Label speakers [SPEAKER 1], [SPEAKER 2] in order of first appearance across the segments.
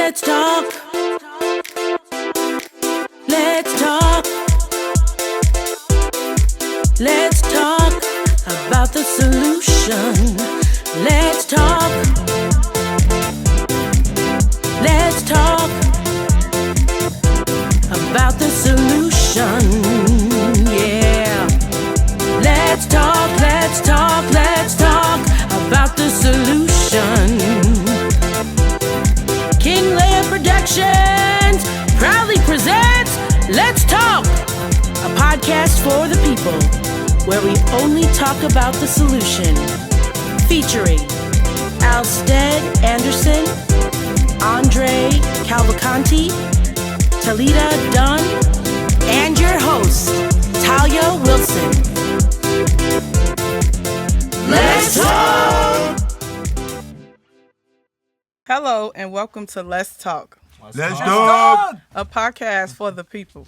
[SPEAKER 1] Let's talk. Let's talk. Let's talk about the solution. Let's talk. Let's talk about the solution. Yeah. Let's talk, let's talk, let's talk about the solution. King Lear Productions proudly presents Let's Talk, a podcast for the people, where we only talk about the solution. Featuring Alstead Anderson, Andre Cavalcanti, Talita Dunn, and your host, Talia Wilson. Let's talk!
[SPEAKER 2] Hello and welcome to Let's Talk.
[SPEAKER 3] Let's talk!
[SPEAKER 2] A podcast for the people.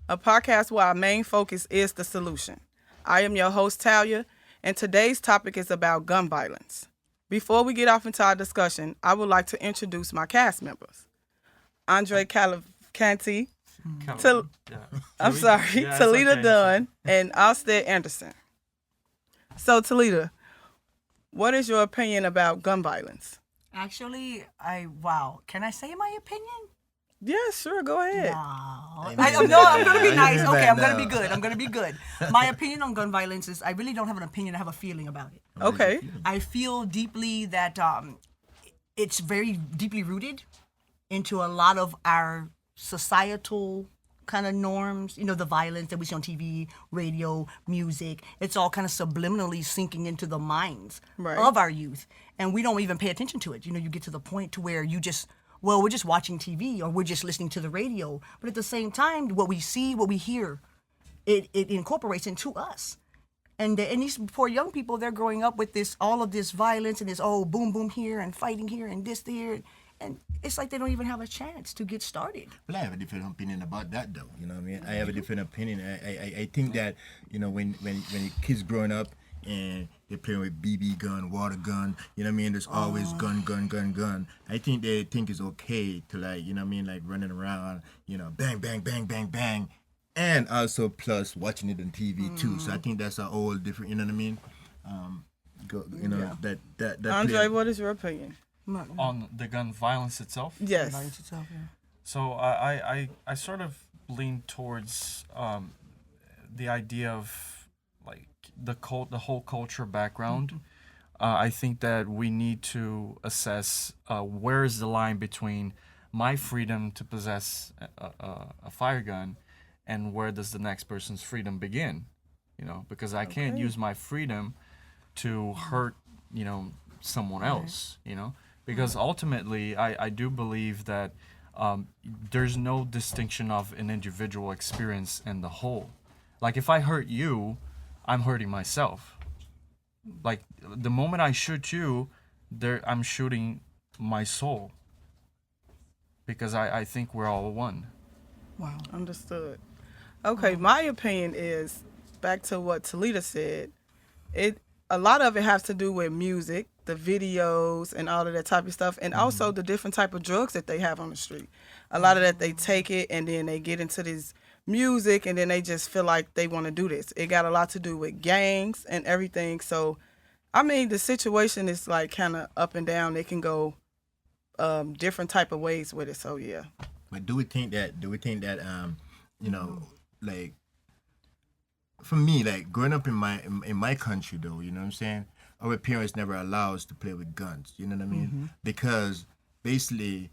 [SPEAKER 2] A podcast where our main focus is the solution. I am your host, Talia, and today's topic is about gun violence. Before we get off into our discussion, I would like to introduce my cast members. Andre Cavalcanti, Talita Dunn, and Alstead Anderson. So, Talita, what is your opinion about gun violence?
[SPEAKER 4] Actually, can I say my opinion?
[SPEAKER 2] Yeah, sure, go ahead.
[SPEAKER 4] No, I'm going to be nice. Okay, I'm going to be good. My opinion on gun violence is I really don't have an opinion. I have a feeling about it.
[SPEAKER 2] Okay.
[SPEAKER 4] I feel deeply that it's very deeply rooted into a lot of our societal kind of norms, the violence that we see on TV, radio, music. It's all kind of subliminally sinking into the minds of our youth. And we don't even pay attention to it. You get to the point to where we're just watching TV or we're just listening to the radio. But at the same time, what we see, what we hear, it incorporates into us. And these poor young people, they're growing up with all of this violence and this, boom, boom here and fighting here and this there. And it's like they don't even have a chance to get started.
[SPEAKER 3] Well, I have a different opinion about that, though. You know what I mean? I have a different opinion. I think that, when kids growing up and they're playing with BB gun, water gun, there's always gun. I think they think it's okay to, like running around, bang, bang, bang, bang, bang. And also plus watching it on TV, too. So I think that's a whole different, you know what I mean? That
[SPEAKER 2] Andre, what is your opinion?
[SPEAKER 5] On the gun violence itself?
[SPEAKER 2] Yes.
[SPEAKER 4] Violence itself, yeah.
[SPEAKER 5] So I sort of lean towards the idea of like the whole culture background. Mm-hmm. I think that we need to assess where is the line between my freedom to possess a fire gun and where does the next person's freedom begin? Because I can't use my freedom to hurt, someone else, Because ultimately, I do believe that there's no distinction of an individual experience in the whole. Like, if I hurt you, I'm hurting myself. Like, the moment I shoot you, I'm shooting my soul. Because I think we're all one.
[SPEAKER 2] Wow. Understood. Okay, my opinion is, back to what Talita said, a lot of it has to do with music, the videos and all of that type of stuff, and also the different type of drugs that they have on the street. A lot of that, they take it and then they get into this music and then they just feel like they want to do this. It got a lot to do with gangs and everything. So, the situation is like kind of up and down. They can go different type of ways with it. So, yeah.
[SPEAKER 3] But do we think that like, for me, like growing up in my country, though, you know what I'm saying? Our parents never allow us to play with guns. You know what I mean? Mm-hmm. Because basically,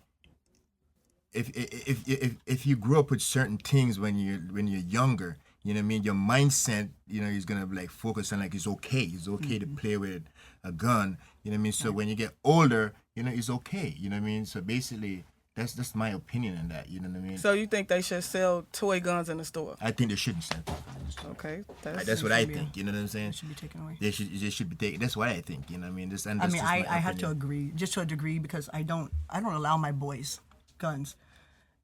[SPEAKER 3] if you grow up with certain things when you're younger, you know what I mean? Your mindset, is gonna like focus on like it's okay to play with a gun. You know what I mean? So when you get older, it's okay. You know what I mean? So basically, that's my opinion on that. You know what I mean?
[SPEAKER 2] So you think they should sell toy guns in the store?
[SPEAKER 3] I think they shouldn't sell toy guns in the store.
[SPEAKER 2] Okay,
[SPEAKER 3] that's what I think. You know what I'm saying?
[SPEAKER 4] It should be taken away.
[SPEAKER 3] They should be taken. That's what I think. You know what I mean?
[SPEAKER 4] I have to agree, just to a degree, because I don't allow my boys guns.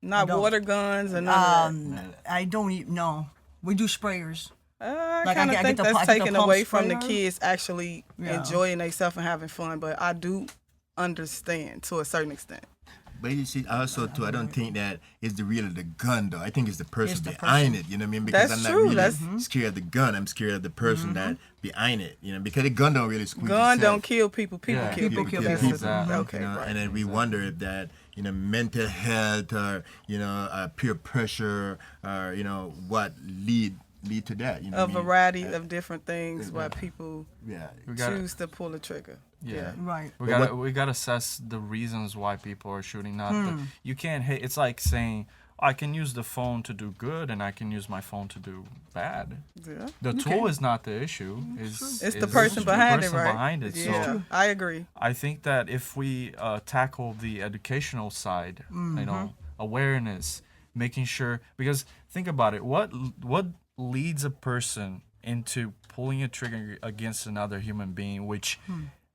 [SPEAKER 2] Not water guns and none of that.
[SPEAKER 4] I don't even know. We do sprayers.
[SPEAKER 2] I kind of think that's taken away from the kids actually enjoying themselves and having fun, but I do understand to a certain extent.
[SPEAKER 3] But you see, also too, I don't think that it's the real of the gun though. I think it's the person
[SPEAKER 4] It's the
[SPEAKER 3] behind it. You know what I mean? Because
[SPEAKER 2] That's
[SPEAKER 3] I'm not
[SPEAKER 2] true.
[SPEAKER 3] really
[SPEAKER 2] That's-
[SPEAKER 3] scared of the gun. I'm scared of the person that behind it. You know, because the gun don't really squeeze.
[SPEAKER 2] Gun
[SPEAKER 3] itself.
[SPEAKER 2] don't kill people. People
[SPEAKER 5] Yeah.
[SPEAKER 2] kill
[SPEAKER 4] People
[SPEAKER 2] people.
[SPEAKER 4] kill
[SPEAKER 2] That's
[SPEAKER 4] people.
[SPEAKER 2] the-
[SPEAKER 5] Exactly.
[SPEAKER 2] Okay,
[SPEAKER 3] You know,
[SPEAKER 2] right.
[SPEAKER 3] and then we wonder if that, you know, mental health or, you know, peer pressure or, you know, what lead to that. You know
[SPEAKER 2] A
[SPEAKER 3] what I mean?
[SPEAKER 2] variety of different things why people
[SPEAKER 3] Yeah.
[SPEAKER 5] We gotta-
[SPEAKER 2] choose to pull the trigger.
[SPEAKER 5] Yeah.
[SPEAKER 4] Right.
[SPEAKER 5] We gotta assess the reasons why people are shooting. Not the, you can't hate. It's like saying I can use the phone to do good and I can use my phone to do bad.
[SPEAKER 2] Yeah.
[SPEAKER 5] The tool is not the issue.
[SPEAKER 2] It's the person behind it, right?
[SPEAKER 5] Behind it.
[SPEAKER 2] Yeah,
[SPEAKER 5] So
[SPEAKER 2] I agree.
[SPEAKER 5] I think that if we tackle the educational side, you know, awareness, making sure, because think about it, what leads a person into pulling a trigger against another human being, which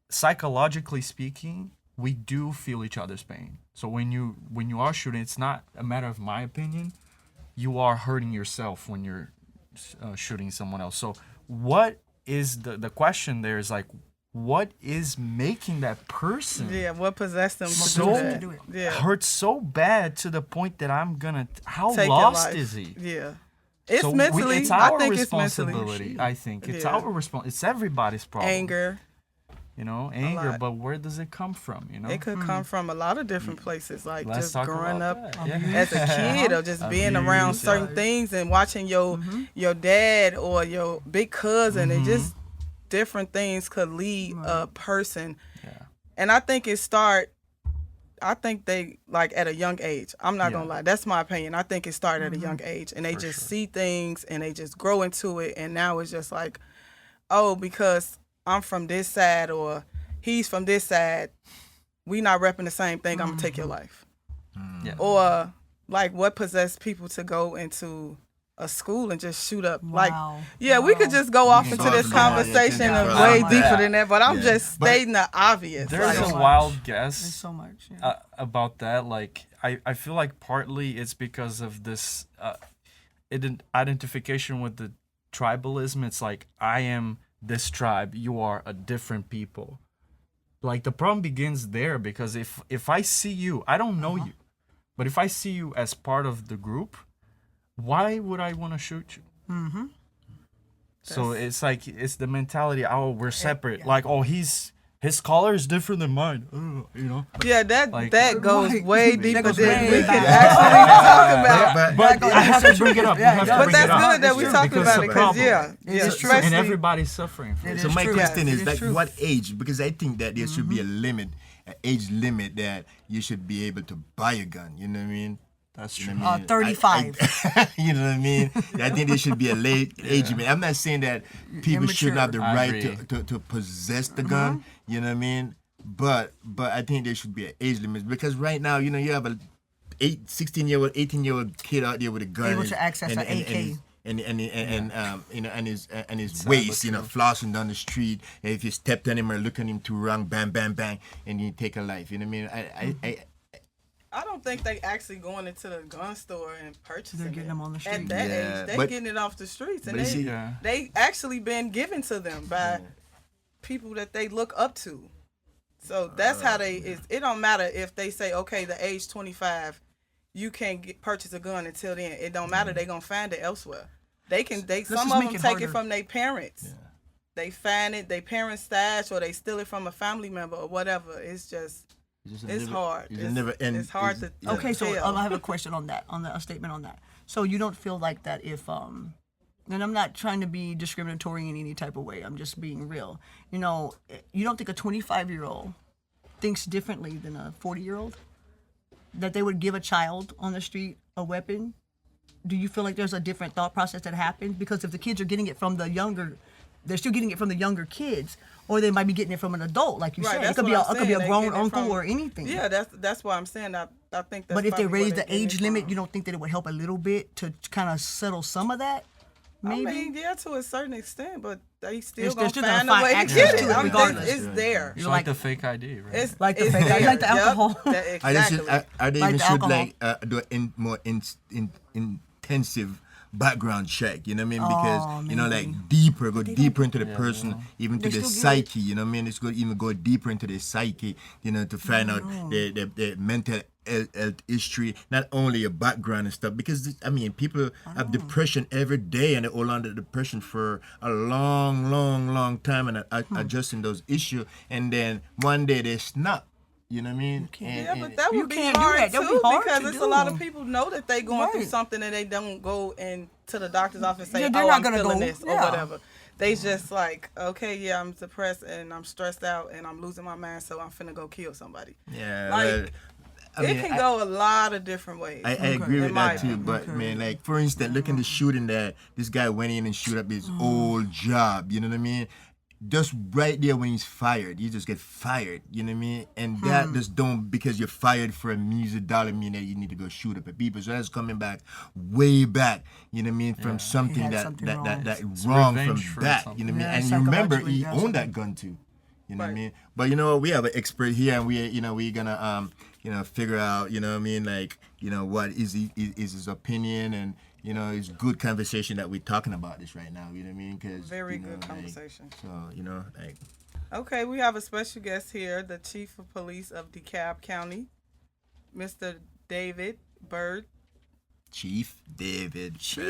[SPEAKER 5] psychologically speaking, we do feel each other's pain. So when you are shooting, it's not a matter of my opinion. You are hurting yourself when you're shooting someone else. So what is the question there is like, what is making that person
[SPEAKER 2] Yeah, what possessed them to
[SPEAKER 5] so
[SPEAKER 2] do that?
[SPEAKER 4] do it.
[SPEAKER 2] Yeah,
[SPEAKER 5] hurt so bad to the point that I'm gonna how
[SPEAKER 2] take your
[SPEAKER 5] lost
[SPEAKER 2] life.
[SPEAKER 5] is he?
[SPEAKER 2] Yeah, it's
[SPEAKER 5] So
[SPEAKER 2] mentally.
[SPEAKER 5] it's
[SPEAKER 2] I
[SPEAKER 5] our
[SPEAKER 2] think it's
[SPEAKER 5] responsibility.
[SPEAKER 2] mentally.
[SPEAKER 5] I think it's
[SPEAKER 2] Yeah.
[SPEAKER 5] our responsibility. It's everybody's problem.
[SPEAKER 2] Anger.
[SPEAKER 5] You know, anger.
[SPEAKER 2] lot.
[SPEAKER 5] But where does it come from? You know,
[SPEAKER 2] It could come from a lot of different places, like
[SPEAKER 5] Let's
[SPEAKER 2] just
[SPEAKER 5] talk
[SPEAKER 2] growing
[SPEAKER 5] about
[SPEAKER 2] up
[SPEAKER 5] that. Yeah.
[SPEAKER 2] as a kid or just being around
[SPEAKER 5] Abuse,
[SPEAKER 2] certain things and watching your dad or your big cousin and just different things could lead a person.
[SPEAKER 5] Yeah.
[SPEAKER 2] And I think they like at a young age. I'm not gonna lie. That's my opinion. I think it started at a young age and they just see things and they just grow into it and now it's just like, oh, because I'm from this side or he's from this side, we not repping the same thing, I'm gonna take your life.
[SPEAKER 5] Yeah.
[SPEAKER 2] Or like what possessed people to go into a school and just shoot up.
[SPEAKER 4] Wow.
[SPEAKER 2] Like, yeah, we could just go off
[SPEAKER 3] can
[SPEAKER 2] into
[SPEAKER 3] go
[SPEAKER 2] this
[SPEAKER 3] off on that,
[SPEAKER 2] conversation
[SPEAKER 3] yeah,
[SPEAKER 2] and
[SPEAKER 3] yeah,
[SPEAKER 2] way
[SPEAKER 3] yeah.
[SPEAKER 2] deeper than that, but I'm
[SPEAKER 3] Yeah.
[SPEAKER 2] just
[SPEAKER 3] But-
[SPEAKER 2] stating the obvious.
[SPEAKER 5] There's
[SPEAKER 2] Like,
[SPEAKER 5] a
[SPEAKER 4] much.
[SPEAKER 5] wild
[SPEAKER 4] There's
[SPEAKER 5] guess
[SPEAKER 4] so much. Yeah.
[SPEAKER 5] about that. Like, I feel like partly it's because of this identification with the tribalism. It's like, I am this tribe, you are a different people. Like, the problem begins there because if I see you, I don't know you, but if I see you as part of the group, why would I want to shoot you? Mm-hmm. So it's like, it's the mentality, oh, we're separate. Like, oh, his color is different than mine. You know?
[SPEAKER 2] yeah, that
[SPEAKER 5] Like-
[SPEAKER 2] goes
[SPEAKER 4] Right.
[SPEAKER 2] way
[SPEAKER 4] That
[SPEAKER 2] deeper
[SPEAKER 4] goes
[SPEAKER 2] than
[SPEAKER 4] way
[SPEAKER 2] we can
[SPEAKER 4] back.
[SPEAKER 2] actually talk about.
[SPEAKER 5] But I have to bring it up. We have to
[SPEAKER 2] But
[SPEAKER 5] bring
[SPEAKER 2] that's
[SPEAKER 5] it up.
[SPEAKER 2] good that we're talking
[SPEAKER 5] Because
[SPEAKER 2] about
[SPEAKER 5] it's
[SPEAKER 2] it
[SPEAKER 5] a
[SPEAKER 2] because,
[SPEAKER 5] problem.
[SPEAKER 2] yeah,
[SPEAKER 4] is true.
[SPEAKER 5] And
[SPEAKER 2] especially
[SPEAKER 5] everybody's suffering from it.
[SPEAKER 3] So my
[SPEAKER 4] true.
[SPEAKER 3] question
[SPEAKER 4] Yes,
[SPEAKER 3] is,
[SPEAKER 4] it
[SPEAKER 3] like,
[SPEAKER 4] is true.
[SPEAKER 3] what age? Because I think that there should be a limit, an age limit that you should be able to buy a gun. You know what I mean?
[SPEAKER 5] That's
[SPEAKER 3] You
[SPEAKER 5] true.
[SPEAKER 3] know what I mean?
[SPEAKER 4] 35.
[SPEAKER 3] You know what I mean? I think there should be a late age limit. I'm not saying that people shouldn't have the
[SPEAKER 5] I
[SPEAKER 3] right
[SPEAKER 5] agree.
[SPEAKER 3] to possess the gun. You know what I mean? But I think there should be an age limit because right now, you know, you have a 16-year-old, 18-year-old kid out there with a gun,
[SPEAKER 4] Able to access an AK.
[SPEAKER 3] and you know, and his waist, you know, flossing down the street. And if you stepped on him or look at him too wrong, bang, bang, bang, and you take a life. You know what I mean?
[SPEAKER 2] I don't think they actually going into the gun store and purchasing
[SPEAKER 4] They're getting
[SPEAKER 2] it.
[SPEAKER 4] them on the
[SPEAKER 2] At
[SPEAKER 4] street.
[SPEAKER 2] that
[SPEAKER 3] Yeah,
[SPEAKER 2] age, they
[SPEAKER 3] but-
[SPEAKER 2] getting it off the streets, and
[SPEAKER 3] but you see-
[SPEAKER 5] Yeah.
[SPEAKER 2] they actually been given to them by people that they look up to. So that's how they is. It don't matter if they say, okay, the age 25, you can't purchase a gun until then. It don't matter. They gonna find it elsewhere. They can. Some
[SPEAKER 4] just
[SPEAKER 2] of
[SPEAKER 4] make
[SPEAKER 2] them
[SPEAKER 4] it
[SPEAKER 2] take
[SPEAKER 4] harder.
[SPEAKER 2] it from their parents. They find it, their parents' stash, or they steal it from a family member or whatever. It's just. It's hard. It's hard to.
[SPEAKER 4] Okay, so
[SPEAKER 2] tell.
[SPEAKER 4] I have a question on that, a statement on that. So you don't feel like that if, and I'm not trying to be discriminatory in any type of way. I'm just being real. You know, you don't think a 25-year-old thinks differently than a 40-year-old? That they would give a child on the street a weapon? Do you feel like there's a different thought process that happens? Because if the kids are getting it from the younger, they're still getting it from the younger kids, or they might be getting it from an adult, like you
[SPEAKER 2] Right,
[SPEAKER 4] said. It
[SPEAKER 2] that's
[SPEAKER 4] could be
[SPEAKER 2] what
[SPEAKER 4] a,
[SPEAKER 2] I'm
[SPEAKER 4] it could be
[SPEAKER 2] saying.
[SPEAKER 4] a
[SPEAKER 2] They
[SPEAKER 4] grown
[SPEAKER 2] getting it
[SPEAKER 4] uncle
[SPEAKER 2] from-
[SPEAKER 4] or anything.
[SPEAKER 2] Yeah, that's why I'm saying. I think that's.
[SPEAKER 4] But if they
[SPEAKER 2] probably
[SPEAKER 4] raise
[SPEAKER 2] where
[SPEAKER 4] the
[SPEAKER 2] they getting
[SPEAKER 4] age
[SPEAKER 2] it
[SPEAKER 4] limit,
[SPEAKER 2] from.
[SPEAKER 4] you don't think that it would help a little bit to kind of settle some of that? Maybe.
[SPEAKER 2] I mean, yeah, to a certain extent, but they still
[SPEAKER 4] They're
[SPEAKER 2] gonna
[SPEAKER 4] still gonna
[SPEAKER 2] find a
[SPEAKER 4] find
[SPEAKER 2] way to
[SPEAKER 4] access
[SPEAKER 2] get
[SPEAKER 4] to
[SPEAKER 2] it.
[SPEAKER 4] it
[SPEAKER 2] I mean,
[SPEAKER 4] regardless.
[SPEAKER 2] it's there.
[SPEAKER 5] It's
[SPEAKER 4] You're
[SPEAKER 5] like
[SPEAKER 4] like-
[SPEAKER 5] the fake ID, right?
[SPEAKER 2] It's
[SPEAKER 4] Like the
[SPEAKER 2] it's
[SPEAKER 4] fake-
[SPEAKER 2] there.
[SPEAKER 4] like the
[SPEAKER 2] Yep,
[SPEAKER 4] alcohol.
[SPEAKER 2] that-
[SPEAKER 3] Are they,
[SPEAKER 2] exactly.
[SPEAKER 3] are they
[SPEAKER 4] Like
[SPEAKER 3] even
[SPEAKER 4] the
[SPEAKER 3] should
[SPEAKER 4] alcohol.
[SPEAKER 3] do more intensive background check? You know what I mean? Because you know, like go deeper into the person, even to
[SPEAKER 4] They
[SPEAKER 3] the
[SPEAKER 4] still get it.
[SPEAKER 3] psyche. You know what I mean? It's good even go deeper into the psyche. You know, to find out the mental health history, not only your background and stuff. Because I mean, people have depression every day, and they hold on to depression for a long time, and adjusting those issues, and then one day they snap. You know what I mean?
[SPEAKER 2] Yeah, but that would be
[SPEAKER 4] can't do
[SPEAKER 2] hard
[SPEAKER 4] that. That would
[SPEAKER 2] too,
[SPEAKER 4] be hard
[SPEAKER 2] because
[SPEAKER 4] to
[SPEAKER 2] it's a
[SPEAKER 4] do.
[SPEAKER 2] lot of people know that they going through
[SPEAKER 4] Right.
[SPEAKER 2] something and they don't go in to the doctor's office and say,
[SPEAKER 4] Yeah, they're
[SPEAKER 2] "Oh,
[SPEAKER 4] not
[SPEAKER 2] I'm
[SPEAKER 4] gonna
[SPEAKER 2] feeling
[SPEAKER 4] go.
[SPEAKER 2] this" or
[SPEAKER 4] Yeah.
[SPEAKER 2] whatever. They just like, "Okay, yeah, I'm depressed and I'm stressed out and I'm losing my mind, so I'm finna go kill somebody."
[SPEAKER 3] Yeah,
[SPEAKER 2] Like,
[SPEAKER 3] well, I mean,
[SPEAKER 2] it can go a lot of different ways.
[SPEAKER 3] I agree with
[SPEAKER 2] in my
[SPEAKER 3] that too,
[SPEAKER 2] opinion.
[SPEAKER 3] but man, like for instance, look at the shooting that this guy went in and shoot up his old job. You know what I mean? Just right there when he's fired, you just get fired. You know what I mean? And that just don't, because you're fired for a music dollar, mean that you need to go shoot up at people. So that's coming back way back. You know what I mean? From something
[SPEAKER 4] had
[SPEAKER 3] that
[SPEAKER 4] something
[SPEAKER 3] that,
[SPEAKER 4] wrong.
[SPEAKER 3] that that
[SPEAKER 5] It's
[SPEAKER 3] wrong from
[SPEAKER 5] revenge for
[SPEAKER 3] back.
[SPEAKER 5] something.
[SPEAKER 3] You know what I
[SPEAKER 4] Yeah,
[SPEAKER 3] mean? And you remember
[SPEAKER 4] psychologically,
[SPEAKER 3] he
[SPEAKER 4] that's
[SPEAKER 3] owned that
[SPEAKER 4] something.
[SPEAKER 3] gun too. You know what I
[SPEAKER 2] Right.
[SPEAKER 3] mean? But you know, we have an expert here, and we're gonna figure out, you know what I mean, like, you know, what is his opinion, and you know, it's good conversation that we're talking about this right now. You know what I mean? Cause,
[SPEAKER 2] Very
[SPEAKER 3] you know,
[SPEAKER 2] good
[SPEAKER 3] like,
[SPEAKER 2] conversation.
[SPEAKER 3] so you know, like,
[SPEAKER 2] Okay, we have a special guest here, the Chief of Police of Dekalb County, Mr. David Bird.
[SPEAKER 3] Chief David.
[SPEAKER 2] Chief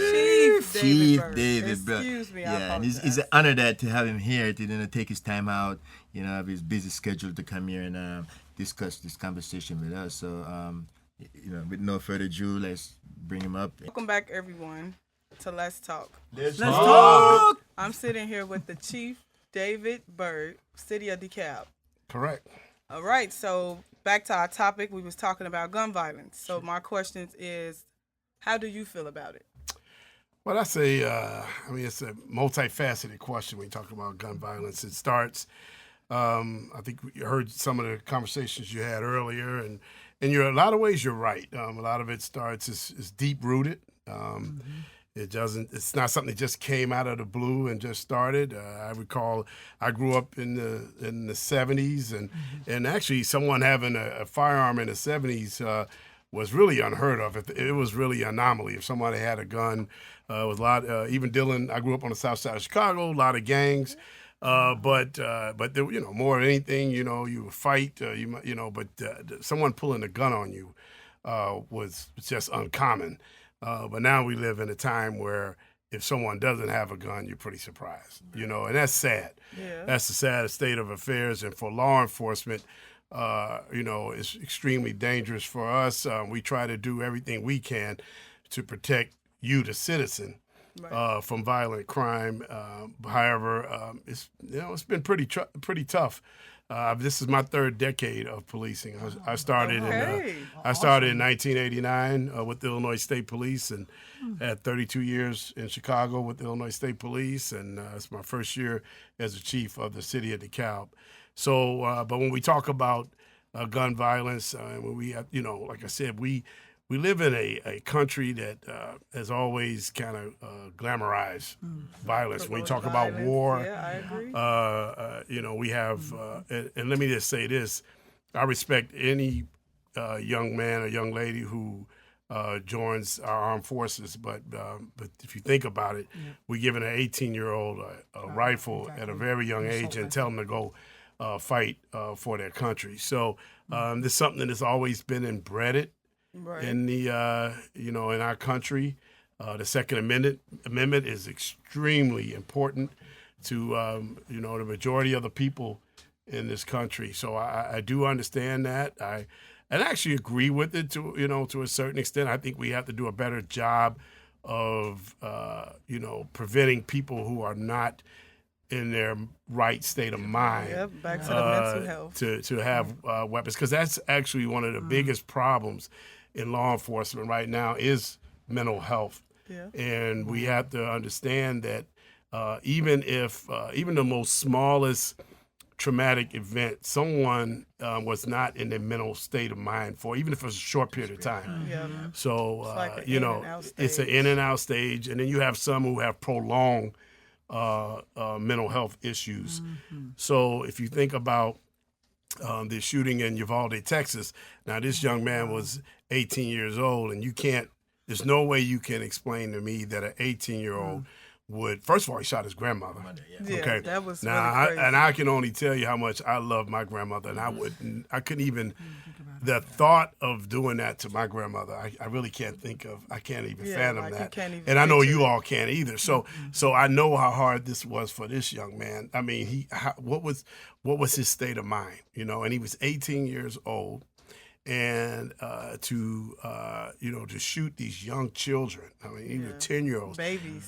[SPEAKER 2] David Bird.
[SPEAKER 3] bro.
[SPEAKER 2] Excuse me, I
[SPEAKER 3] Yeah, and it's
[SPEAKER 2] apologize.
[SPEAKER 3] an honor that to have him here to take his time out, you know, of his busy schedule to come here and discuss this conversation with us. So, you know, with no further ado, let's bring him up.
[SPEAKER 2] Welcome back, everyone, to Let's Talk.
[SPEAKER 3] Let's
[SPEAKER 4] talk.
[SPEAKER 2] I'm sitting here with the Chief David Bird, City of DeKalb.
[SPEAKER 6] Correct.
[SPEAKER 2] All right, so back to our topic. We was talking about gun violence. So my question is, how do you feel about it?
[SPEAKER 6] Well, that's I mean, it's a multifaceted question when you talk about gun violence. It starts, I think you heard some of the conversations you had earlier, and you're a lot of ways you're right. A lot of it starts is deep rooted. It's not something that just came out of the blue and just started. I recall I grew up in the 70s, and actually someone having a firearm in the 70s was really unheard of. It was really an anomaly. If somebody had a gun, it was a lot. Even dealing, I grew up on the south side of Chicago, a lot of gangs. But there, you know, more than anything, you know, you would fight, but someone pulling a gun on you was just uncommon. But now we live in a time where if someone doesn't have a gun, you're pretty surprised, you know, and that's sad.
[SPEAKER 2] Yeah.
[SPEAKER 6] That's the sad state of affairs. And for law enforcement, you know, it's extremely dangerous for us. We try to do everything we can to protect you, the citizen, from violent crime. However, it's been pretty tough. This is my third decade of policing. I started in 1989 with the Illinois State Police, and had 32 years in Chicago with the Illinois State Police, and it's my first year as the chief of the city of DeKalb. So, but when we talk about gun violence, when we have, you know, like I said, we live in a country that has always kind of glamorized violence. When we talk about war,
[SPEAKER 2] Yeah, I agree.
[SPEAKER 6] you know, we have, and let me just say this: I respect any young man or young lady who joins our armed forces, but if you think about it, we're giving an 18-year-old a rifle at a very young age and tell them to go fight for their country. So this is something that's always been embedded in the in our country. The Second Amendment is extremely important to the majority of the people in this country. So I do understand that. I actually agree with it to a certain extent. I think we have to do a better job of preventing people who are not in their right state of mind.
[SPEAKER 2] Yep, back to the mental health.
[SPEAKER 6] To have weapons, because that's actually one of the biggest problems in law enforcement right now is mental health.
[SPEAKER 2] Yeah.
[SPEAKER 6] And we have to understand that even the most smallest traumatic event, someone was not in their mental state of mind for, even if it was a short period of time.
[SPEAKER 2] Yeah.
[SPEAKER 6] So,
[SPEAKER 2] like an
[SPEAKER 6] you
[SPEAKER 2] in
[SPEAKER 6] know,
[SPEAKER 2] and out
[SPEAKER 6] it's an
[SPEAKER 2] stage.
[SPEAKER 6] in and out stage. And then you have some who have prolonged mental health issues. So if you think about the shooting in Uvalde, Texas, now this young man was 18 years old, and there's no way you can explain to me that an 18-year-old would, first of all, he shot his grandmother.
[SPEAKER 2] Yeah,
[SPEAKER 6] Okay.
[SPEAKER 2] that was
[SPEAKER 6] now,
[SPEAKER 2] really crazy.
[SPEAKER 6] I can only tell you how much I love my grandmother, and I couldn't even the thought of doing that to my grandmother, I really can't think of. I can't even fathom
[SPEAKER 2] like you
[SPEAKER 6] that.
[SPEAKER 2] can't even
[SPEAKER 6] And I know
[SPEAKER 2] picture
[SPEAKER 6] you
[SPEAKER 2] it.
[SPEAKER 6] all can't either. So I know how hard this was for this young man. I mean, what was his state of mind? You know, and he was 18 years old. And to shoot these young children. I mean, even 10-year-olds,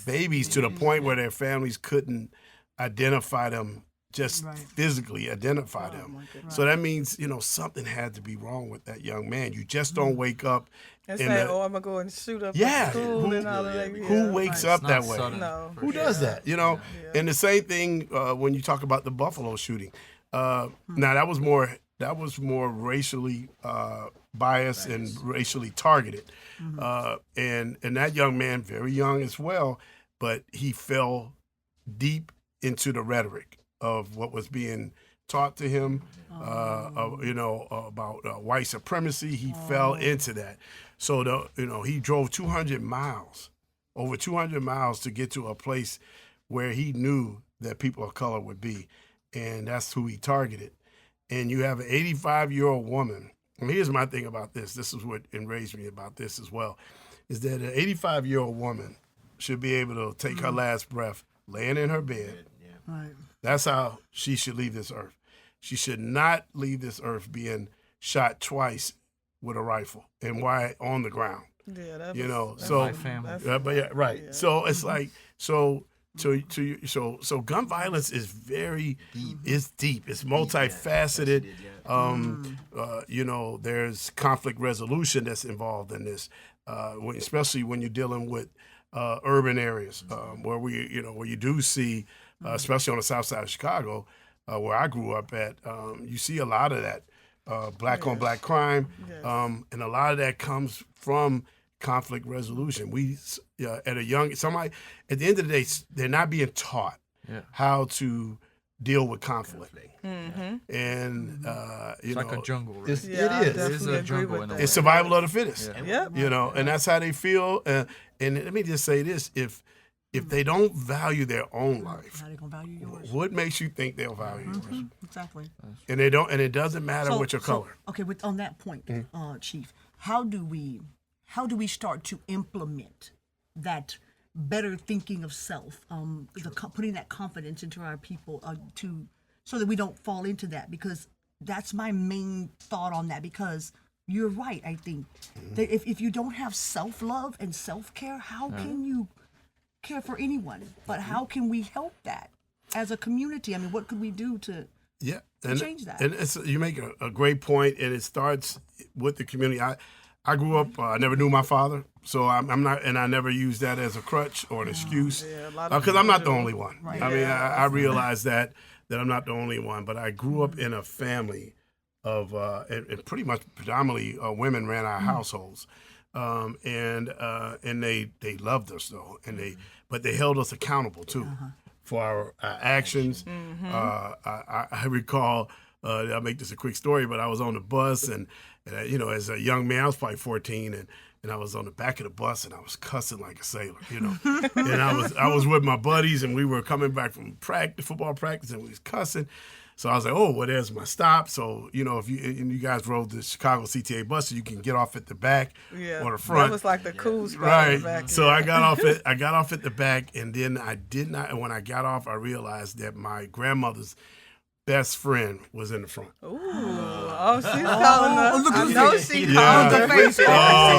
[SPEAKER 6] babies to the point where their families couldn't identify them, just physically identify them. So that means something had to be wrong with that young man. You just don't wake up
[SPEAKER 2] And
[SPEAKER 6] and
[SPEAKER 2] say, I'm gonna go and shoot up
[SPEAKER 6] Yeah.
[SPEAKER 2] at school
[SPEAKER 6] Who-
[SPEAKER 2] and all of that.
[SPEAKER 6] who wakes up
[SPEAKER 5] It's
[SPEAKER 6] that
[SPEAKER 5] not
[SPEAKER 6] way?
[SPEAKER 5] sudden,
[SPEAKER 2] No.
[SPEAKER 5] for
[SPEAKER 6] Who
[SPEAKER 5] sure.
[SPEAKER 6] does that? And the same thing when you talk about the Buffalo shooting. Now that was more racially biased and racially targeted, and that young man, very young as well, but he fell deep into the rhetoric of what was being taught to him, about white supremacy. He fell into that. So he drove 200 miles, over 200 miles to get to a place where he knew that people of color would be, and that's who he targeted. And you have an 85-year-old woman. And here's my thing about this. This is what enraged me about this as well, is that an 85-year-old woman should be able to take her last breath laying in her bed.
[SPEAKER 4] Right.
[SPEAKER 6] That's how she should leave this earth. She should not leave this earth being shot twice with a rifle. And why on the ground?
[SPEAKER 2] Yeah, that
[SPEAKER 5] My family.
[SPEAKER 6] But yeah, right.
[SPEAKER 2] Yeah.
[SPEAKER 6] So it's like so gun violence is very it's deep. It's multifaceted. There's conflict resolution that's involved in this, especially when you're dealing with urban areas where where you do see, especially on the south side of Chicago, where I grew up at, you see a lot of that black on black crime, and a lot of that comes from conflict resolution. At the end of the day, they're not being taught how to deal with conflict. And
[SPEAKER 5] It's like a jungle, right?
[SPEAKER 6] it is.
[SPEAKER 5] It is a jungle in a way.
[SPEAKER 6] It's survival of the fittest.
[SPEAKER 2] Yep.
[SPEAKER 6] And that's how they feel. And let me just say this: if they don't value their own life,
[SPEAKER 4] How they gonna value yours?
[SPEAKER 6] what makes you think they'll value yours?
[SPEAKER 4] Exactly.
[SPEAKER 6] And they don't. And it doesn't matter what your color.
[SPEAKER 4] Okay, on that point, Chief, how do we start to implement that better thinking of self, putting that confidence into our people, so that we don't fall into that? Because that's my main thought on that. Because you're right, I think that if you don't have self-love and self-care, how can you care for anyone? But how can we help that as a community? I mean, what could we do to change that?
[SPEAKER 6] And you make a great point, and it starts with the community. I grew up. I never knew my father, so I'm not, and I never used that as a crutch or an excuse, because I'm not the only one.
[SPEAKER 4] Right.
[SPEAKER 6] I mean, I realize that I'm not the only one, but I grew up in a family of, and pretty much predominantly women ran our households, and they loved us though, but they held us accountable too for our actions. I recall. I'll make this a quick story, but I was on the bus and as a young man, I was probably 14, and I was on the back of the bus and I was cussing like a sailor, and I was with my buddies and we were coming back from football practice and we was cussing. So I was like, oh, well, there's my stop. So, if you guys rode the Chicago CTA bus, so you can get off at the back or the front.
[SPEAKER 2] That was like the cool spot
[SPEAKER 6] Right.
[SPEAKER 2] in the back.
[SPEAKER 6] So I got off at the back, and then I did not. And when I got off, I realized that my grandmother's best friend was in the front.
[SPEAKER 2] Ooh. Oh, she's calling us.
[SPEAKER 4] look
[SPEAKER 2] I
[SPEAKER 4] who's
[SPEAKER 2] know
[SPEAKER 4] here.
[SPEAKER 2] she
[SPEAKER 6] Yeah.
[SPEAKER 2] called the face.
[SPEAKER 3] Say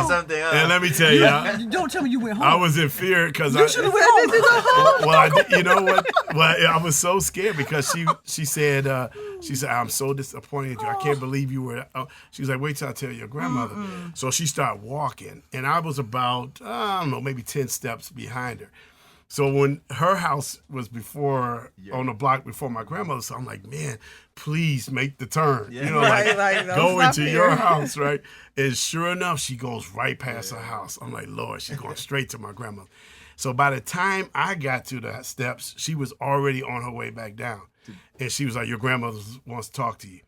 [SPEAKER 3] something.
[SPEAKER 6] And let me tell you,
[SPEAKER 4] Don't tell me you went home.
[SPEAKER 6] I was in fear because
[SPEAKER 4] You should have went home.
[SPEAKER 6] Well, you know what? Well, I was so scared because she said, I'm so disappointed in you. I can't believe you were. She was like, wait till I tell your grandmother. So she started walking, and I was about, I don't know, maybe 10 steps behind her. So when her house was on the block before my grandmother's, so I'm like, man, please make the turn.
[SPEAKER 2] Right, don't
[SPEAKER 6] go
[SPEAKER 2] stop
[SPEAKER 6] into
[SPEAKER 2] here.
[SPEAKER 6] your house, right? And sure enough, she goes right past her house. I'm like, Lord, she's going straight to my grandmother. So by the time I got to the steps, she was already on her way back down. And she was like, your grandmother wants to talk to you.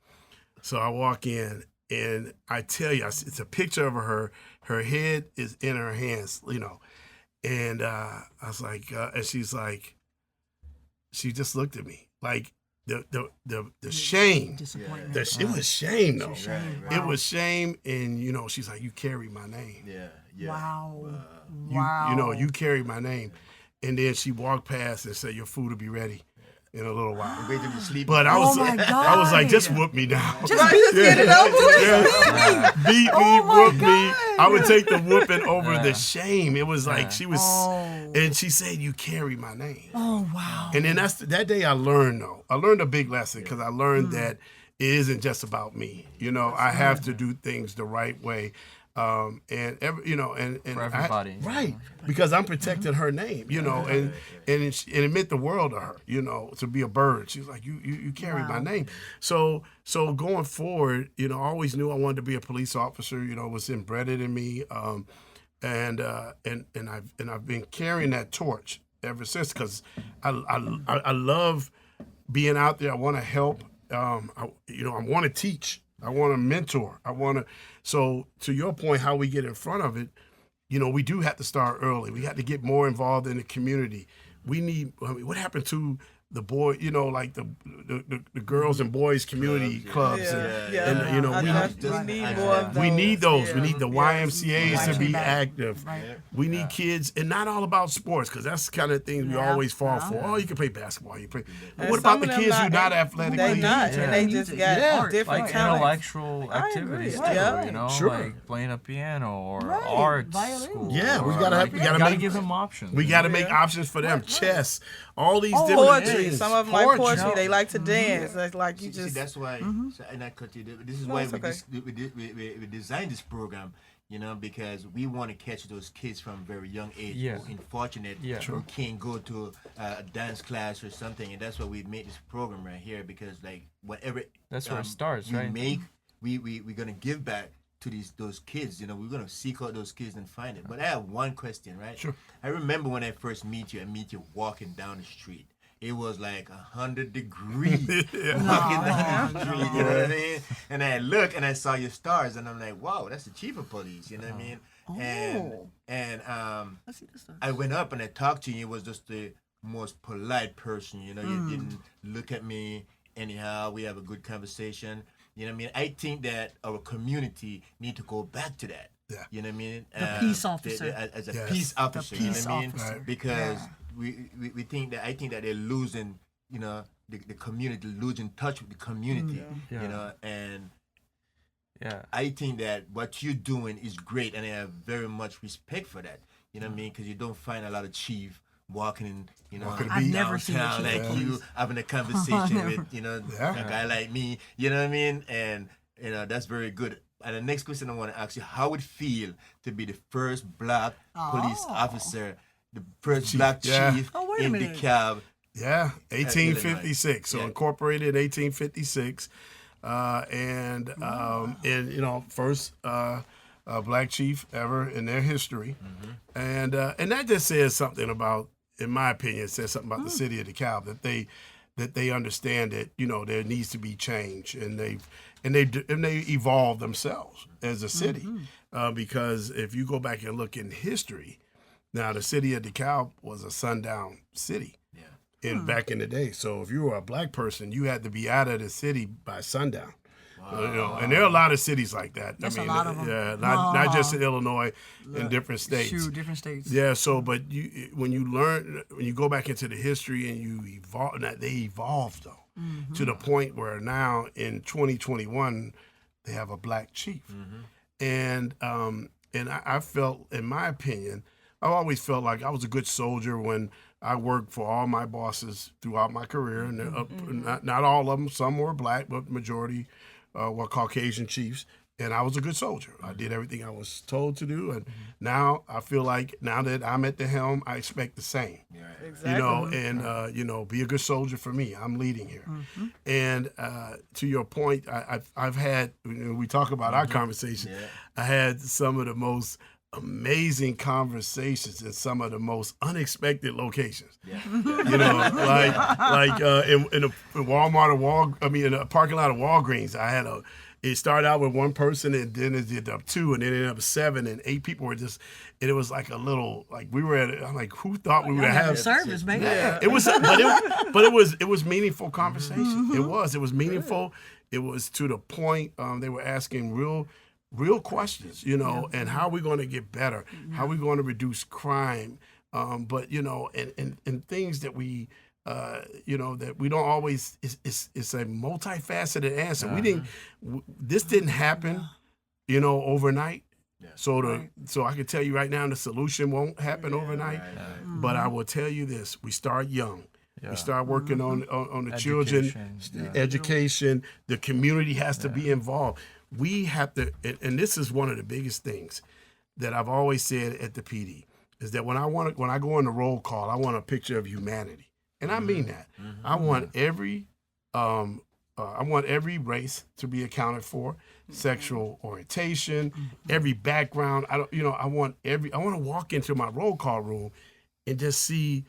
[SPEAKER 6] So I walk in, and I tell you, it's a picture of her. Her head is in her hands, And I was like, and she's like, she just looked at me. Like, the shame.
[SPEAKER 4] Disappointment.
[SPEAKER 6] It was shame though.
[SPEAKER 4] Shame.
[SPEAKER 6] It
[SPEAKER 4] Wow.
[SPEAKER 6] was shame, and she's like, you carry my name.
[SPEAKER 3] Yeah.
[SPEAKER 4] Wow.
[SPEAKER 6] You carry my name, and then she walked past and said, your food will be ready in a little while.
[SPEAKER 3] Wait till you sleep.
[SPEAKER 6] But I was,
[SPEAKER 4] Oh my
[SPEAKER 6] I was like,
[SPEAKER 4] God.
[SPEAKER 6] just whoop me now.
[SPEAKER 4] Just get it over with.
[SPEAKER 6] Beat me,
[SPEAKER 4] Oh my
[SPEAKER 6] whoop me.
[SPEAKER 4] God.
[SPEAKER 6] I would take the whooping over the shame. It was like she was,
[SPEAKER 4] Oh.
[SPEAKER 6] and she said, "You carry my name."
[SPEAKER 4] Oh wow.
[SPEAKER 6] And then that day I learned though. I learned a big lesson because I learned that it isn't just about me. I have to do things the right way. And
[SPEAKER 5] For everybody.
[SPEAKER 6] right, because I'm protecting her name, and it meant the world to her, to be a bird. She's like, you carry my name. So going forward, I always knew I wanted to be a police officer. It was embedded in me, and I've been carrying that torch ever since because I love being out there. I want to help. I want to teach. I want to mentor. So to your point, how we get in front of it, we do have to start early. We have to get more involved in the community. What happened to the boy, like the girls and boys community clubs.
[SPEAKER 2] We need more of those.
[SPEAKER 6] We need those.
[SPEAKER 2] Yeah.
[SPEAKER 6] We need the YMCAs to be active.
[SPEAKER 4] Right.
[SPEAKER 6] We need kids, and not all about sports, because that's the kind of things we always fall for. Oh, you can play basketball. But
[SPEAKER 2] And
[SPEAKER 6] what
[SPEAKER 2] some
[SPEAKER 6] about the
[SPEAKER 2] of them
[SPEAKER 6] kids who not athletically?
[SPEAKER 2] They not, and they just got different
[SPEAKER 5] Like
[SPEAKER 2] talents.
[SPEAKER 5] intellectual activities too,
[SPEAKER 2] Right. Yeah.
[SPEAKER 6] Sure.
[SPEAKER 5] like playing a piano or
[SPEAKER 4] Right.
[SPEAKER 5] art
[SPEAKER 4] Violin.
[SPEAKER 5] school.
[SPEAKER 6] Yeah, we
[SPEAKER 5] or,
[SPEAKER 6] gotta
[SPEAKER 5] like,
[SPEAKER 6] we gotta
[SPEAKER 5] gotta
[SPEAKER 6] make
[SPEAKER 5] give him options.
[SPEAKER 6] We got to make options for them. Chess, all these different
[SPEAKER 2] Poetry.
[SPEAKER 6] things.
[SPEAKER 2] Some of them like poetry. They like to dance. That's like you
[SPEAKER 3] See,
[SPEAKER 2] just.
[SPEAKER 3] that's why, and I cut you. This is
[SPEAKER 2] No,
[SPEAKER 3] why
[SPEAKER 2] it's okay.
[SPEAKER 3] we designed this program, because we want to catch those kids from very young age
[SPEAKER 5] Yeah.
[SPEAKER 3] who are unfortunate
[SPEAKER 5] Yeah.
[SPEAKER 3] who can't go to a dance class or something, and that's why we made this program right here, because like whatever
[SPEAKER 5] That's where it starts,
[SPEAKER 3] we
[SPEAKER 5] right?
[SPEAKER 3] make, we're gonna give back to those kids. We're gonna seek out those kids and find it. But I have one question, right?
[SPEAKER 6] Sure.
[SPEAKER 3] I remember when I first meet you walking down the street. It was like 100 degrees walking down the street, you know what I mean? And I look and I saw your stars, and I'm like, wow, that's the chief of police, you know what I mean? And
[SPEAKER 4] Let's see this stuff.
[SPEAKER 3] I went up and I talked to you. It was just the most polite person, you didn't look at me anyhow. We have a good conversation. You know what I mean? I think that our community need to go back to that.
[SPEAKER 6] Yeah.
[SPEAKER 3] You know what I mean?
[SPEAKER 4] The peace officer.
[SPEAKER 3] As a
[SPEAKER 6] Yes.
[SPEAKER 3] peace officer, you know
[SPEAKER 4] peace
[SPEAKER 3] what I mean?
[SPEAKER 4] officer. Right.
[SPEAKER 3] Because we think that, I think that they're losing, the community, losing touch with the community,
[SPEAKER 5] Yeah.
[SPEAKER 3] and
[SPEAKER 5] Yeah.
[SPEAKER 3] I think that what you're doing is great, and I have very much respect for that. You know what I mean? Because you don't find a lot of chief walking in,
[SPEAKER 6] Walking the
[SPEAKER 4] I've
[SPEAKER 6] beat.
[SPEAKER 4] never seen a
[SPEAKER 3] downtown
[SPEAKER 4] chief
[SPEAKER 3] like
[SPEAKER 4] of
[SPEAKER 3] you,
[SPEAKER 4] police.
[SPEAKER 3] having a conversation with,
[SPEAKER 6] Yeah.
[SPEAKER 3] a guy like me. You know what I mean? And that's very good. And the next question I want to ask you: how would it feel to be the first black police officer, the first black
[SPEAKER 6] Yeah.
[SPEAKER 3] chief
[SPEAKER 4] Oh, wait a
[SPEAKER 3] in
[SPEAKER 4] minute.
[SPEAKER 3] DeKalb?
[SPEAKER 6] Yeah, 1856. So
[SPEAKER 3] Yeah.
[SPEAKER 6] incorporated 1856, first black chief ever in their history, and that just says something about, in my opinion, it says something about the city of DeKalb, that they understand that there needs to be change, and they evolve themselves as a city, because if you go back and look in history, now the city of DeKalb was a sundown city. Back in the day. So if you were a black person, you had to be out of the city by sundown. And there are a lot of cities like that.
[SPEAKER 4] That's a lot of them.
[SPEAKER 6] Yeah, not just in Illinois, in different states.
[SPEAKER 4] Shoot, different states.
[SPEAKER 6] Yeah, so but when you go back into the history and you evolve, they evolved though to the point where now in 2021 they have a black chief, and I felt, in my opinion, I always felt like I was a good soldier when I worked for all my bosses throughout my career, and not all of them. Some were black, but majority were Caucasian chiefs. And I was a good soldier. I did everything I was told to do, and now I feel like, now that I'm at the helm, I expect the same.
[SPEAKER 2] Exactly.
[SPEAKER 6] Be a good soldier for me. I'm leading here. And to your point, I've had, we talk about our conversation, I had some of the most amazing conversations in some of the most unexpected locations. like in Walmart or in a parking lot of Walgreens. I had it started out with one person, and then it ended up 2, and then it ended up 7, and 8 people were just. And it was like a little, like we were at. I'm like, who thought we would have
[SPEAKER 4] service, man.
[SPEAKER 6] Yeah, it was, but it was meaningful conversation. It was meaningful. It was to the point. They were asking real questions, and how are we going to get better? How are we going to reduce crime? But and things that we. That we don't always. It's a multifaceted answer. This didn't happen, overnight. Yeah. So I can tell you right now, the solution won't happen overnight. Right. But I will tell you this: we start young. Yeah. We start working on the children, education. The community has to be involved. We have to, and this is one of the biggest things that I've always said at the PD is that when I go on the roll call, I want a picture of humanity, and I mean that. I want every race to be accounted for, sexual orientation, every background. I want to walk into my roll call room and just see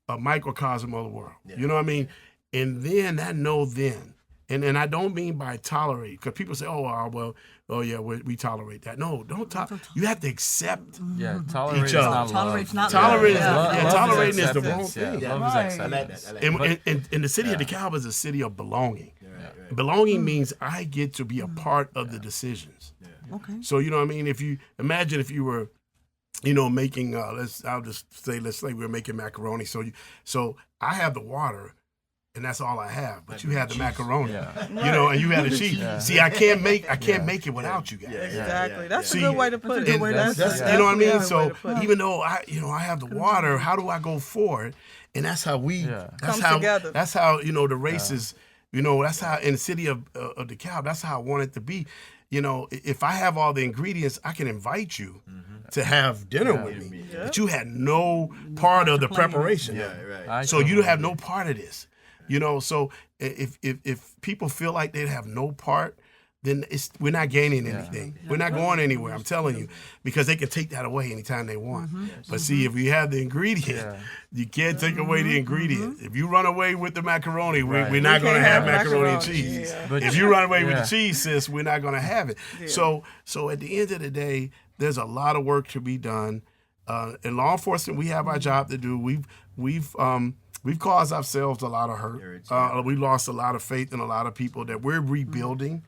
[SPEAKER 6] a microcosm of the world. Yeah. You know what I mean? And then I know then. And I don't mean by tolerate, because people say, we tolerate that. No, don't tolerate. You have to accept
[SPEAKER 5] tolerate
[SPEAKER 6] each other.
[SPEAKER 4] Tolerate's not
[SPEAKER 6] Tolerating is the wrong thing.
[SPEAKER 5] Love is acceptance.
[SPEAKER 6] And the city of Dekalb is a city of belonging. Belonging means I get to be a part of the decisions.
[SPEAKER 4] Okay.
[SPEAKER 6] So you know what I mean? If you imagine if you were, making let's say we're making macaroni. So I have the water, and that's all I have. But you have the macaroni, and you have the cheese. Yeah. See, I can't make it without you guys.
[SPEAKER 2] Exactly. That's a good way to put it.
[SPEAKER 6] That's you know what I mean? So even though I have the water, how do I go forward? And that's how we
[SPEAKER 2] come together.
[SPEAKER 6] That's how the races. That's how in the city of DeKalb, that's how I want it to be. If I have all the ingredients, I can invite you to have dinner with me. Yeah. But you had no part of the preparation. Yeah, right. So you have no part of this. So if people feel like they have no part, then we're not gaining anything. We're not going anywhere, I'm telling you, because they can take that away anytime they want. But see, if you have the ingredient, you can't take away the ingredient. If you run away with the macaroni, we're not going to have macaroni and cheese. Yeah. But if you run away with the cheese, sis, we're not going to have it. Yeah. So at the end of the day, there's a lot of work to be done. In law enforcement, we have our job to do. We've caused ourselves a lot of hurt. We lost a lot of faith in a lot of people that we're rebuilding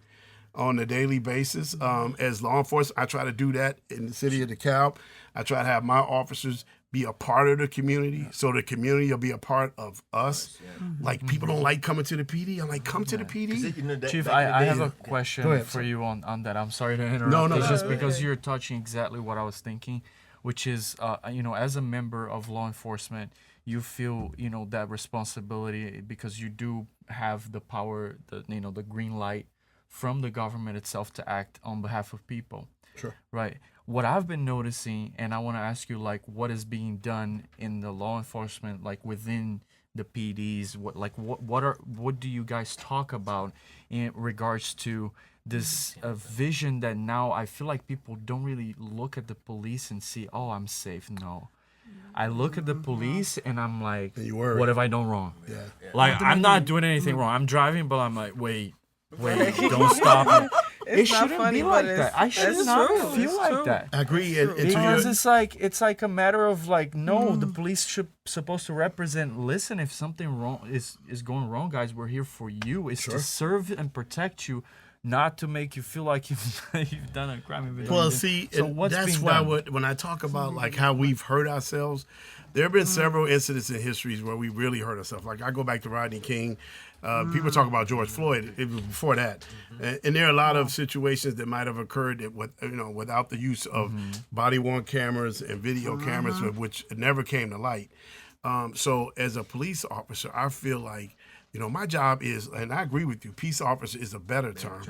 [SPEAKER 6] on a daily basis. As law enforcement, I try to do that in the city of DeKalb. I try to have my officers be a part of the community, so the community will be a part of us. Like, people don't like coming to the PD. I'm like, come to the PD.
[SPEAKER 5] Chief, I have a question for you on that. I'm sorry to interrupt.
[SPEAKER 6] No,
[SPEAKER 5] it's just because you're touching exactly what I was thinking, which is, as a member of law enforcement, you feel, that responsibility because you do have the power, the green light from the government itself to act on behalf of people.
[SPEAKER 6] Sure.
[SPEAKER 5] Right. What I've been noticing, and I want to ask you, what is being done in the law enforcement, within the PDs? What do you guys talk about in regards to this vision that now I feel like people don't really look at the police and see, oh, I'm safe. No. I look at the police and I'm like, what have I done wrong?
[SPEAKER 6] Yeah.
[SPEAKER 5] I'm not doing anything wrong. I'm driving, but I'm like, wait, don't stop me. It shouldn't be like that. I should not feel like that.
[SPEAKER 6] I agree.
[SPEAKER 5] Because it's like a matter of no, the police supposed to represent. Listen, if something wrong is going wrong, guys, we're here for you. It's to serve and protect you, not to make you feel like you've done a crime.
[SPEAKER 6] Well, see, that's why when I talk about how we've hurt ourselves, there have been several incidents in histories where we really hurt ourselves. Like, I go back to Rodney King. People talk about George Floyd. It was before that, and there are a lot of situations that might have occurred without the use of body-worn cameras and video cameras, which never came to light. So, as a police officer, I feel like my job is, and I agree with you, peace officer is a better term,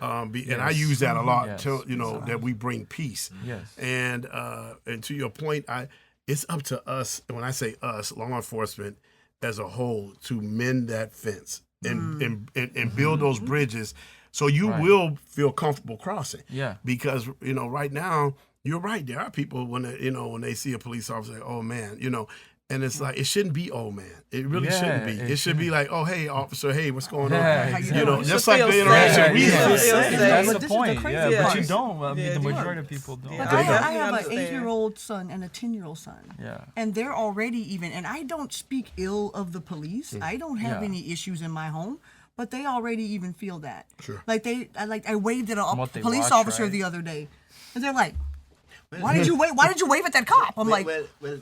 [SPEAKER 6] and I use that a lot. That we bring peace.
[SPEAKER 5] Yes.
[SPEAKER 6] And to your point, it's up to us. And when I say us, law enforcement as a whole, to mend that fence and build those bridges, so you will feel comfortable crossing.
[SPEAKER 5] Yeah.
[SPEAKER 6] Because right now, you're right. There are people when they see a police officer, oh man, And it's like, it shouldn't be old man. It really shouldn't be. It should be like, oh, hey, officer, hey, what's going on?
[SPEAKER 5] Exactly.
[SPEAKER 6] You know,
[SPEAKER 2] You
[SPEAKER 6] just
[SPEAKER 2] should
[SPEAKER 6] like
[SPEAKER 2] feel
[SPEAKER 6] the interaction
[SPEAKER 2] safe.
[SPEAKER 6] we
[SPEAKER 2] You
[SPEAKER 6] have.
[SPEAKER 2] should feel safe.
[SPEAKER 5] That's
[SPEAKER 4] But
[SPEAKER 5] the
[SPEAKER 4] this is the
[SPEAKER 5] point.
[SPEAKER 4] crazy
[SPEAKER 5] Yeah, but
[SPEAKER 2] part.
[SPEAKER 5] you don't. I mean,
[SPEAKER 2] Yeah,
[SPEAKER 5] the
[SPEAKER 2] you
[SPEAKER 5] majority of people don't.
[SPEAKER 4] Like
[SPEAKER 2] They
[SPEAKER 4] I
[SPEAKER 2] don't.
[SPEAKER 4] have an
[SPEAKER 2] Understand.
[SPEAKER 4] 8-year-old son and a 10-year-old son.
[SPEAKER 5] Yeah.
[SPEAKER 4] And they're already even, and I don't speak ill of the police. I don't have
[SPEAKER 5] Yeah.
[SPEAKER 4] any issues in my home, but they already even feel that.
[SPEAKER 6] Sure.
[SPEAKER 4] Like I waved at a
[SPEAKER 5] What they
[SPEAKER 4] police
[SPEAKER 5] watch,
[SPEAKER 4] officer
[SPEAKER 5] right?
[SPEAKER 4] the other day, and they're like, "Why did you wave? Why did you wave at that cop?" I'm like,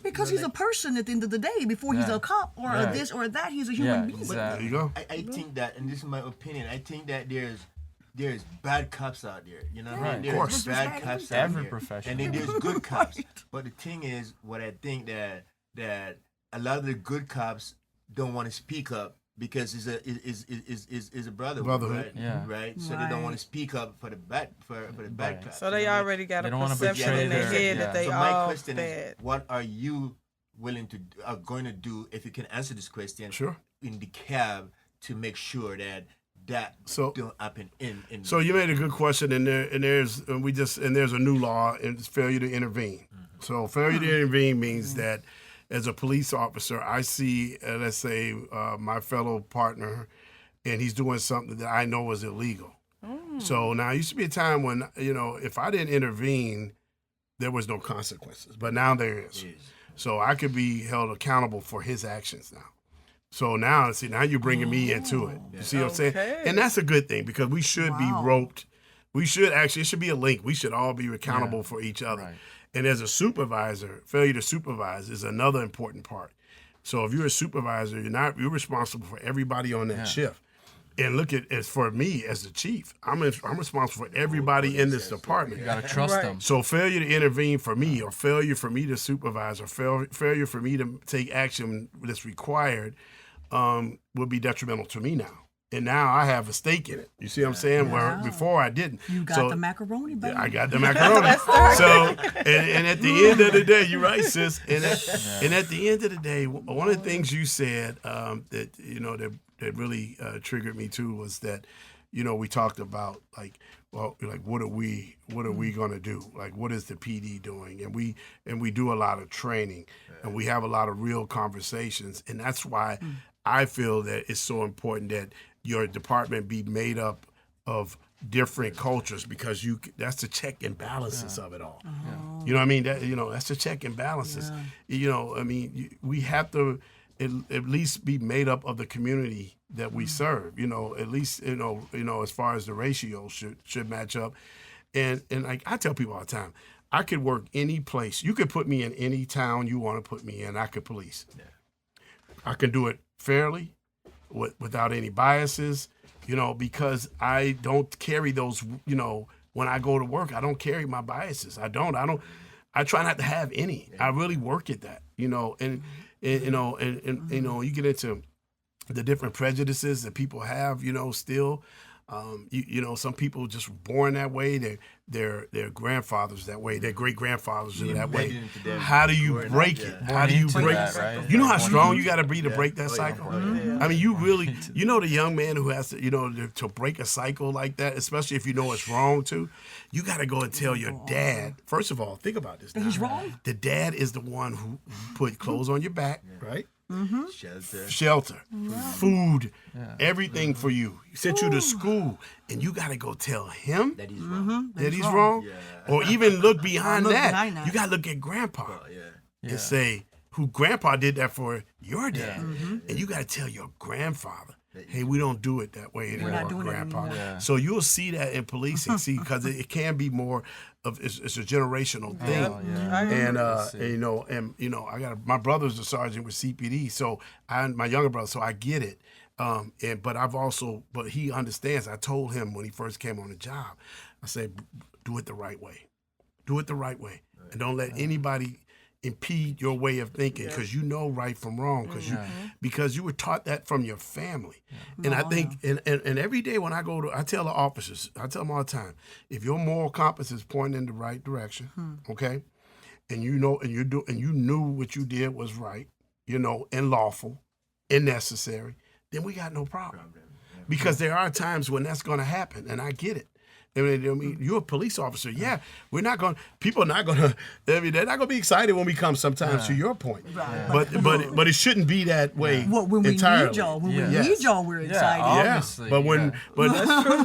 [SPEAKER 4] "Because he's a person at the end of the day. Before he's
[SPEAKER 5] Yeah.
[SPEAKER 4] a cop or
[SPEAKER 5] Right.
[SPEAKER 4] a this or that, he's a human
[SPEAKER 5] Yeah,
[SPEAKER 4] being."
[SPEAKER 6] There
[SPEAKER 5] exactly.
[SPEAKER 6] you go.
[SPEAKER 3] I think that, and this is my opinion, I think that there's bad cops out there. You know what I
[SPEAKER 5] Right.
[SPEAKER 3] mean?
[SPEAKER 5] Of
[SPEAKER 3] There's
[SPEAKER 4] course.
[SPEAKER 3] bad cops out
[SPEAKER 5] Every
[SPEAKER 3] there.
[SPEAKER 5] profession.
[SPEAKER 3] And then there's good cops. But the thing is, what I think that a lot of the good cops don't want to speak up because it's a brotherhood,
[SPEAKER 6] Brotherhood.
[SPEAKER 3] right?
[SPEAKER 5] Yeah.
[SPEAKER 3] Right? So they don't want
[SPEAKER 4] Right.
[SPEAKER 3] to speak up for the bad
[SPEAKER 5] Right.
[SPEAKER 3] cops.
[SPEAKER 2] So they
[SPEAKER 3] you know what I mean?
[SPEAKER 2] already got
[SPEAKER 5] They
[SPEAKER 2] a
[SPEAKER 5] don't wanna
[SPEAKER 2] perception
[SPEAKER 5] betray
[SPEAKER 2] in their
[SPEAKER 5] their-
[SPEAKER 2] head
[SPEAKER 5] yeah.
[SPEAKER 2] that they
[SPEAKER 3] So my
[SPEAKER 2] all
[SPEAKER 3] question
[SPEAKER 2] bad.
[SPEAKER 3] is, what are you willing to are going to do if you can answer this question?
[SPEAKER 6] Sure.
[SPEAKER 3] In Dekalb to make sure that
[SPEAKER 6] So-
[SPEAKER 3] don't happen in.
[SPEAKER 6] So you made a good question, and there's a new law, and it's failure to intervene. So failure to intervene means that as a police officer, I see, let's say, my fellow partner, and he's doing something that I know is illegal. So now, it used to be a time when, if I didn't intervene, there was no consequences. But now there is. So I could be held accountable for his actions now. So now you're bringing me into it. You see what I'm saying?
[SPEAKER 2] Okay.
[SPEAKER 6] And that's a good thing because we should be roped. We should actually, it should be a link. We should all be accountable for each other.
[SPEAKER 5] Right.
[SPEAKER 6] And as a supervisor, failure to supervise is another important part. So if you're a supervisor, you're responsible for everybody on that shift. And look at, as for me as the chief, I'm responsible for everybody in this department.
[SPEAKER 5] You gotta trust them.
[SPEAKER 6] So failure to intervene for me, or failure for me to supervise, or failure for me to take action that's required, would be detrimental to me now. And now I have a stake in it. You see what I'm saying? Where before I didn't.
[SPEAKER 4] You got the macaroni, baby.
[SPEAKER 6] I got the macaroni. So, and at the end of the day, you're right, sis. And at the end of the day, one of the things you said that really triggered me too was that, we talked about what are we gonna do? Like, what is the PD doing? And we do a lot of training, and we have a lot of real conversations, and that's why I feel that it's so important that your department be made up of different cultures, because that's the check and balances of it all. You know what I mean? That's the check and balances. We have to at least be made up of the community that we serve. At least as far as the ratio should match up. And like I tell people all the time, I could work any place. You could put me in any town you want to put me in. I could police. Yeah. I can do it fairly, without any biases, because I don't carry those, when I go to work, I don't carry my biases. I try not to have any. I really work at that, and you get into the different prejudices that people have, still. Some people just were born that way. Their grandfathers that way. Their great grandfathers are that way. How do you break it? How do you break it?
[SPEAKER 5] Right?
[SPEAKER 6] You know how strong you got to be to break that cycle.
[SPEAKER 2] Yeah.
[SPEAKER 6] I mean, you really, the young man who has to, to break a cycle like that, especially if you know it's wrong too. You got to go and tell your dad. First of all, think about this.
[SPEAKER 4] He's wrong.
[SPEAKER 6] The dad is the one who put clothes on your back, right? Shelter, food, everything for you. He sent you to school, and you got to go tell him
[SPEAKER 3] That he's wrong.
[SPEAKER 6] that he's wrong, or even look behind
[SPEAKER 4] Look
[SPEAKER 6] that.
[SPEAKER 4] behind that.
[SPEAKER 6] You got to look at grandpa
[SPEAKER 3] Yeah.
[SPEAKER 6] and say, who grandpa did that for your dad, and you got to tell your grandfather, hey, we don't do it that way anymore,
[SPEAKER 4] not doing it
[SPEAKER 6] grandpa.
[SPEAKER 4] anymore.
[SPEAKER 5] Yeah.
[SPEAKER 6] So you'll see that in policing, because it can be more of it's a generational thing.
[SPEAKER 5] Oh, yeah.
[SPEAKER 6] And
[SPEAKER 5] see.
[SPEAKER 6] I got my brother's a sergeant with CPD, so my younger brother, so I get it. But he understands. I told him when he first came on the job, I said, do it the right way. Do it the right way, and don't let anybody impede your way of thinking, because you know right from wrong, because you were taught that from your family. And I think and every day when I tell the officers, I tell them all the time, if your moral compass is pointing in the right direction, okay, and you knew what you did was right, and lawful and necessary, then we got no problem. Because there are times when that's going to happen, and I get it. I mean, you're a police officer. Yeah, people are not going to, I mean, they're not going to be excited when we come sometimes, to your point.
[SPEAKER 4] Right.
[SPEAKER 6] But it shouldn't be that way
[SPEAKER 4] Well, when we
[SPEAKER 6] entirely.
[SPEAKER 4] need y'all, when we
[SPEAKER 6] Yes.
[SPEAKER 4] need y'all, we're excited.
[SPEAKER 5] Obviously,
[SPEAKER 6] But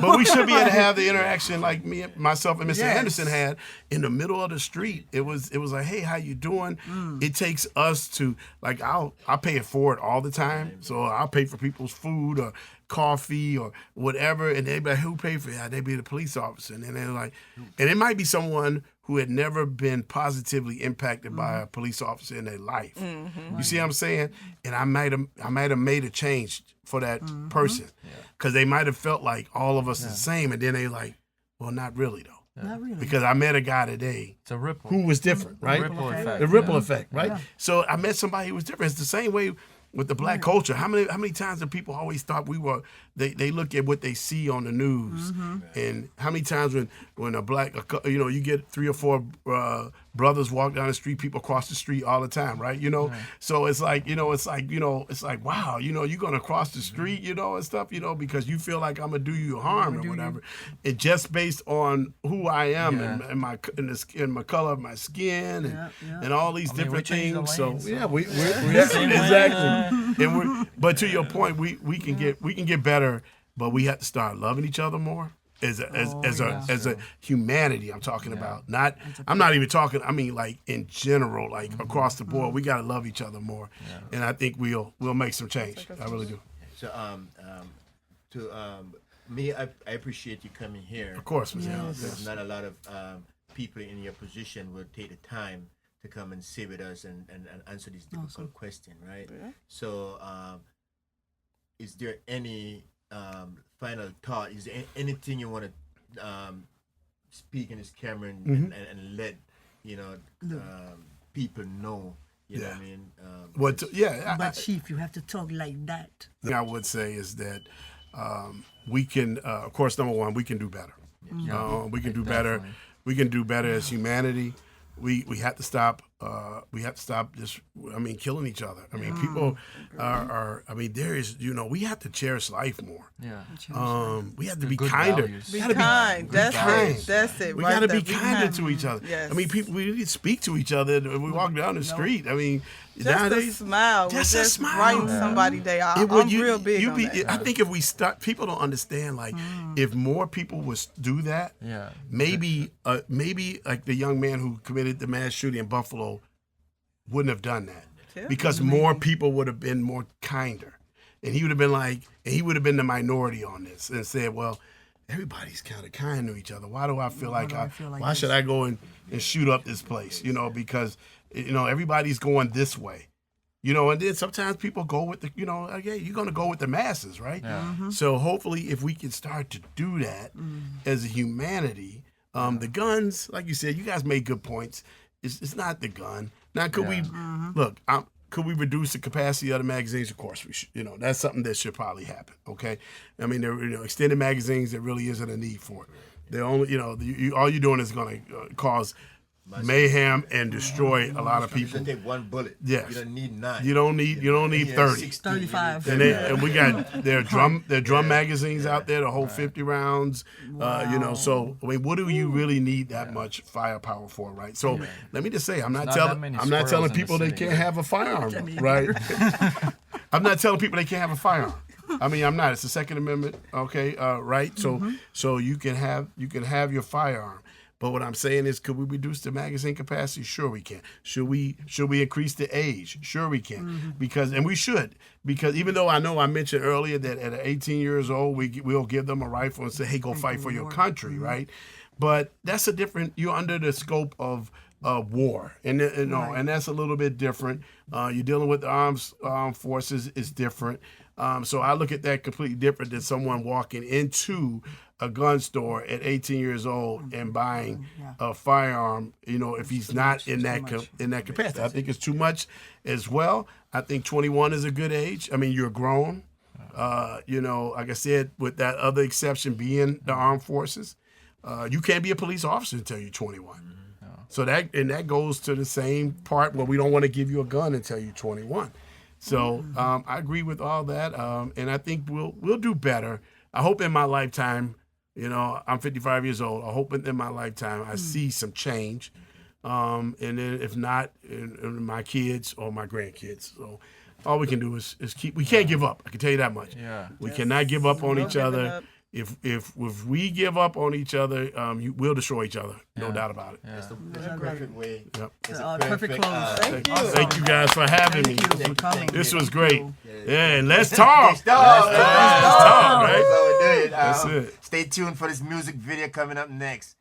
[SPEAKER 6] but we should be able to have the interaction like myself and Mr.
[SPEAKER 4] Yes.
[SPEAKER 6] Anderson had in the middle of the street. It was like, hey, how you doing? It takes us to, like, I'll pay it forward all the time. So I'll pay for people's food or coffee or whatever, and they'd be like, who paid for that? They'd be the police officer. And then they're like, and it might be someone who had never been positively impacted by a police officer in their life. You see what I'm saying? And I might have made a change for that person, because they might have felt like all of us are the same, and then they like, well, not really though.
[SPEAKER 4] Not really.
[SPEAKER 6] Because I met a guy today
[SPEAKER 5] It's a ripple.
[SPEAKER 6] who was different, right?
[SPEAKER 5] Ripple effect.
[SPEAKER 6] The ripple effect, right? So I met somebody who was different. It's the same way with the black culture. How many times do people always thought they look at what they see on the news, and how many times when you get 3 or 4 brothers walk down the street, people cross the street all the time, right? So it's like wow, you're gonna cross the street, and stuff, because you feel like I'm gonna do you harm or whatever. It just based on who I am and my color of my skin and all these different things. So we're exactly. But to your point, we can get better, but we have to start loving each other more as a humanity. I'm talking about. I'm not even talking. I mean, like in general, like across the board, we got to love each other more, and I think we'll make some change. I really do.
[SPEAKER 3] So me, I appreciate you coming here.
[SPEAKER 6] Of course,
[SPEAKER 3] There's not a lot of people in your position will take the time to come and sit with us and answer this difficult question, right? Yeah. So, is there any final thought? Is there anything you want to speak in this camera and let people know? You know what I mean?
[SPEAKER 4] But Chief, you have to talk like that.
[SPEAKER 6] I would say is that we can, of course, number one, we can do better. We can do better. We can do better as humanity. We have to stop. We have to stop this. I mean, killing each other. I mean, people are. I mean, there is. We have to cherish life more.
[SPEAKER 5] Yeah.
[SPEAKER 6] We have to be kinder.
[SPEAKER 2] Be kind. That's it.
[SPEAKER 6] We
[SPEAKER 2] right
[SPEAKER 6] got to
[SPEAKER 2] there.
[SPEAKER 6] be kinder to each other.
[SPEAKER 2] Yes.
[SPEAKER 6] I mean, people. We need to speak to each other when we walk down the street. I mean,
[SPEAKER 2] Just
[SPEAKER 6] nowadays,
[SPEAKER 2] a smile.
[SPEAKER 6] just a smile.
[SPEAKER 2] Brighten somebody's day. I'm real big on that.
[SPEAKER 6] I think if we start, people don't understand. Like, if more people would do that, maybe like the young man who committed the mass shooting in Buffalo wouldn't have done that, because more people would have been more kinder, and he would have been the minority on this and said, well, everybody's kind of kind to each other. Why do I feel like why should I go and shoot up this place? Because everybody's going this way. And then sometimes people go with the, you're going to go with the masses, right? Yeah. So hopefully if we can start to do that as a humanity, the guns, like you said, you guys made good points. It's not the gun. Now, could we, could we reduce the capacity of the magazines? Of course we should. That's something that should probably happen, okay? I mean, there extended magazines, there really isn't a need for it. They're only, all you're doing is going to cause mayhem and destroy a lot of people.
[SPEAKER 3] You take one bullet.
[SPEAKER 6] Yes.
[SPEAKER 3] You don't need 9.
[SPEAKER 6] You don't need 30.
[SPEAKER 4] 35.
[SPEAKER 6] And we got their drum magazines out there to hold 50 rounds.
[SPEAKER 4] Wow.
[SPEAKER 6] So I mean, what do you really need that much firepower for, right? So let me just say, I'm not telling people they can't have a firearm, right? I'm not telling people they can't have a firearm. I mean, I'm not. It's the Second Amendment, okay, right? So you can have your firearm. But what I'm saying is, could we reduce the magazine capacity? Sure we can. Should we increase the age? Sure we can. And we should. Because even though I know I mentioned earlier that at 18 years old, we'll give them a rifle and say, hey, go fight for your country, right? But that's you're under the scope of war. And that's a little bit different. You're dealing with the armed forces is different. So I look at that completely different than someone walking into a gun store at 18 years old and buying a firearm, if he's not in that capacity. I think it's too much as well. I think 21 is a good age. I mean, you're grown. Like I said, with that other exception being the armed forces, you can't be a police officer until you're 21. So that goes to the same part where we don't want to give you a gun until you're 21. So I agree with all that, and I think we'll do better. I hope in my lifetime, You know, I'm 55 years old. I hope in my lifetime I see some change. And then if not, in my kids or my grandkids. So all we can do is keep. We can't give up. I can tell you that much.
[SPEAKER 5] Yeah.
[SPEAKER 6] We cannot give up on
[SPEAKER 2] No
[SPEAKER 6] each
[SPEAKER 2] giving
[SPEAKER 6] other.
[SPEAKER 2] up.
[SPEAKER 6] If we give up on each other, we'll destroy each other. No doubt about it.
[SPEAKER 3] It's the perfect way.
[SPEAKER 6] Yep.
[SPEAKER 3] It's
[SPEAKER 4] Perfect close.
[SPEAKER 6] Thank you guys for having me.
[SPEAKER 4] Thank you for coming.
[SPEAKER 6] This was great. Yeah, and let's talk.
[SPEAKER 3] Let's talk,
[SPEAKER 6] right?
[SPEAKER 3] That's how we do it.
[SPEAKER 6] That's it.
[SPEAKER 3] Stay tuned for this music video coming up next.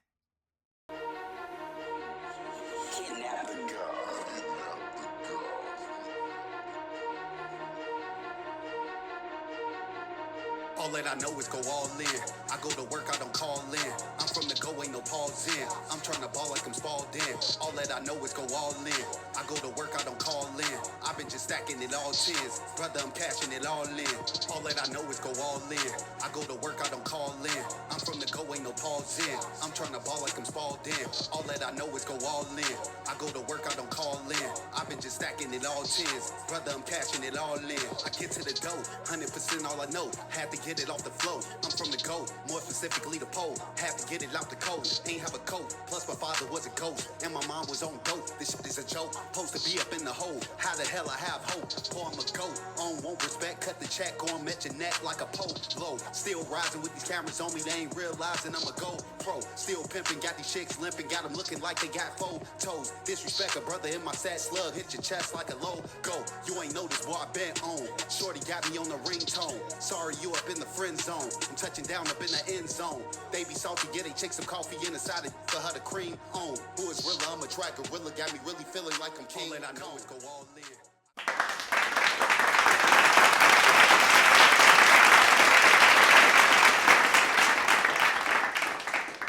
[SPEAKER 7] All that I know is go all in. I go to work, I don't call in. I'm from the go, ain't no pause in. I'm trying to ball like I'm spalled in. All that I know is go all in. I go to work, I don't call in. I've been just stacking it all tens. Brother, I'm cashing it all in. All that I know is go all in. I go to work, I don't call in. I'm from the go, ain't no pause in. I'm trying to ball like I'm spalled in. All that I know is go all in. I go to work, I don't call in. I've been just stacking it all tens. Brother, I'm cashing it all in. I get to the dough, 100% all I know. Had to get it off the flow. I'm from the go, more specifically the pole. Had to get it out the cold. Ain't have a coat. Plus my father was a ghost, and my mom was on dope. This shit is a joke. Supposed to be up in the hole. How the hell I have hope? Boy, I'm a goat. On won't respect. Cut the check on, met your neck like a pole. Low. Still rising with these cameras on me. They ain't realizing I'm a gold pro. Still pimping. Got these chicks limping. Got them looking like they got 4 toes. Disrespect a brother in my sad slug. Hit your chest like a low go. You ain't noticed what I been on. Shorty got me on the ringtone. Sorry you up in the friend zone. I'm touching down up in the end zone. They be salty, get they chick some coffee in the side of for her to cream on. Who is realer? I'm a track gorilla. Got me really feeling like I'm king. All that I know is go all in.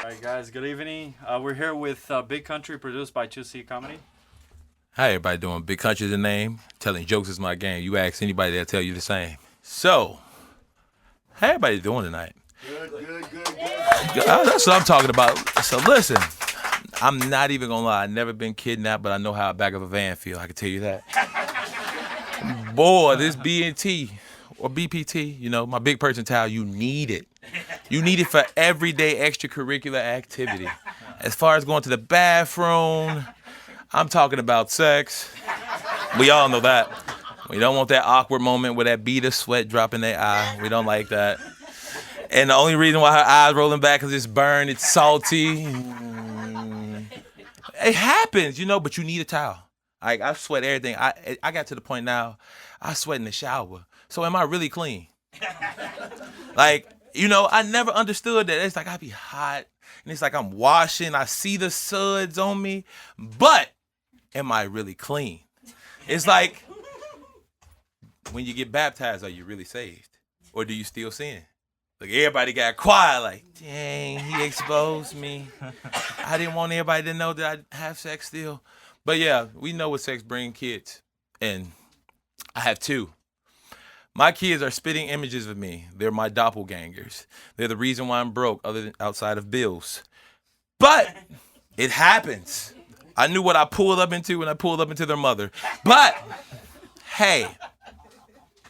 [SPEAKER 5] All right, guys. Good evening. We're here with Big Country, produced by 2C Comedy.
[SPEAKER 8] How everybody doing? Big Country's the name. Telling jokes is my game. You ask anybody, they'll tell you the same. So, how everybody doing tonight?
[SPEAKER 3] Good.
[SPEAKER 8] That's what I'm talking about. So listen, I'm not even gonna lie. I've never been kidnapped, but I know how a back of a van feel. I can tell you that. Boy, this BNT or BPT, you know, my big person towel, you need it. You need it for everyday extracurricular activity. As far as going to the bathroom, I'm talking about sex. We all know that. We don't want that awkward moment where that bead of sweat drop in their eye. We don't like that. And the only reason why her eyes rolling back is it's burned, it's salty. It happens, you know, but you need a towel. Like, I sweat everything. I got to the point now, I sweat in the shower. So am I really clean? Like, you know, I never understood that. It's like I be hot, and it's like I'm washing. I see the suds on me, but am I really clean? It's like, when you get baptized, are you really saved? Or do you still sin? Like, everybody got quiet, like, dang, he exposed me. I didn't want everybody to know that I have sex still. But yeah, we know what sex brings kids. And I have 2. My kids are spitting images of me. They're my doppelgangers. They're the reason why I'm broke, other than outside of bills. But it happens. I knew what I pulled up into when I pulled up into their mother. But, hey,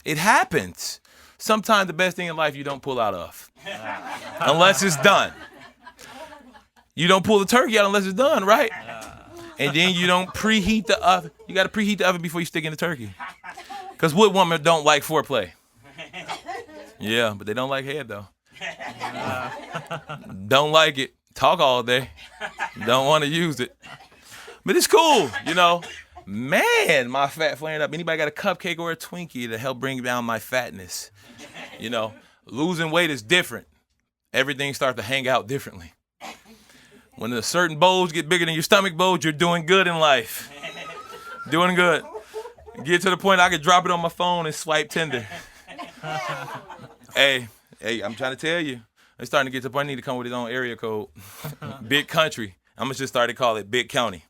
[SPEAKER 8] it happens. Sometimes the best thing in life you don't pull out of. Unless it's done. You don't pull the turkey out unless it's done, right? And then you don't preheat the oven. You got to preheat the oven before you stick in the turkey. Because what women don't like foreplay? Yeah, but they don't like head, though. Don't like it. Talk all day. Don't want to use it. But it's cool, you know. Man, my fat flaring up. Anybody got a cupcake or a Twinkie to help bring down my fatness? You know, losing weight is different. Everything starts to hang out differently. When a certain bulge get bigger than your stomach bulge, you're doing good in life. Doing good. Get to the point I could drop it on my phone and swipe Tinder. Hey, I'm trying to tell you. It's starting to get to the point I need to come with his own area code. Big Country. I'm going to just start to call it Big County.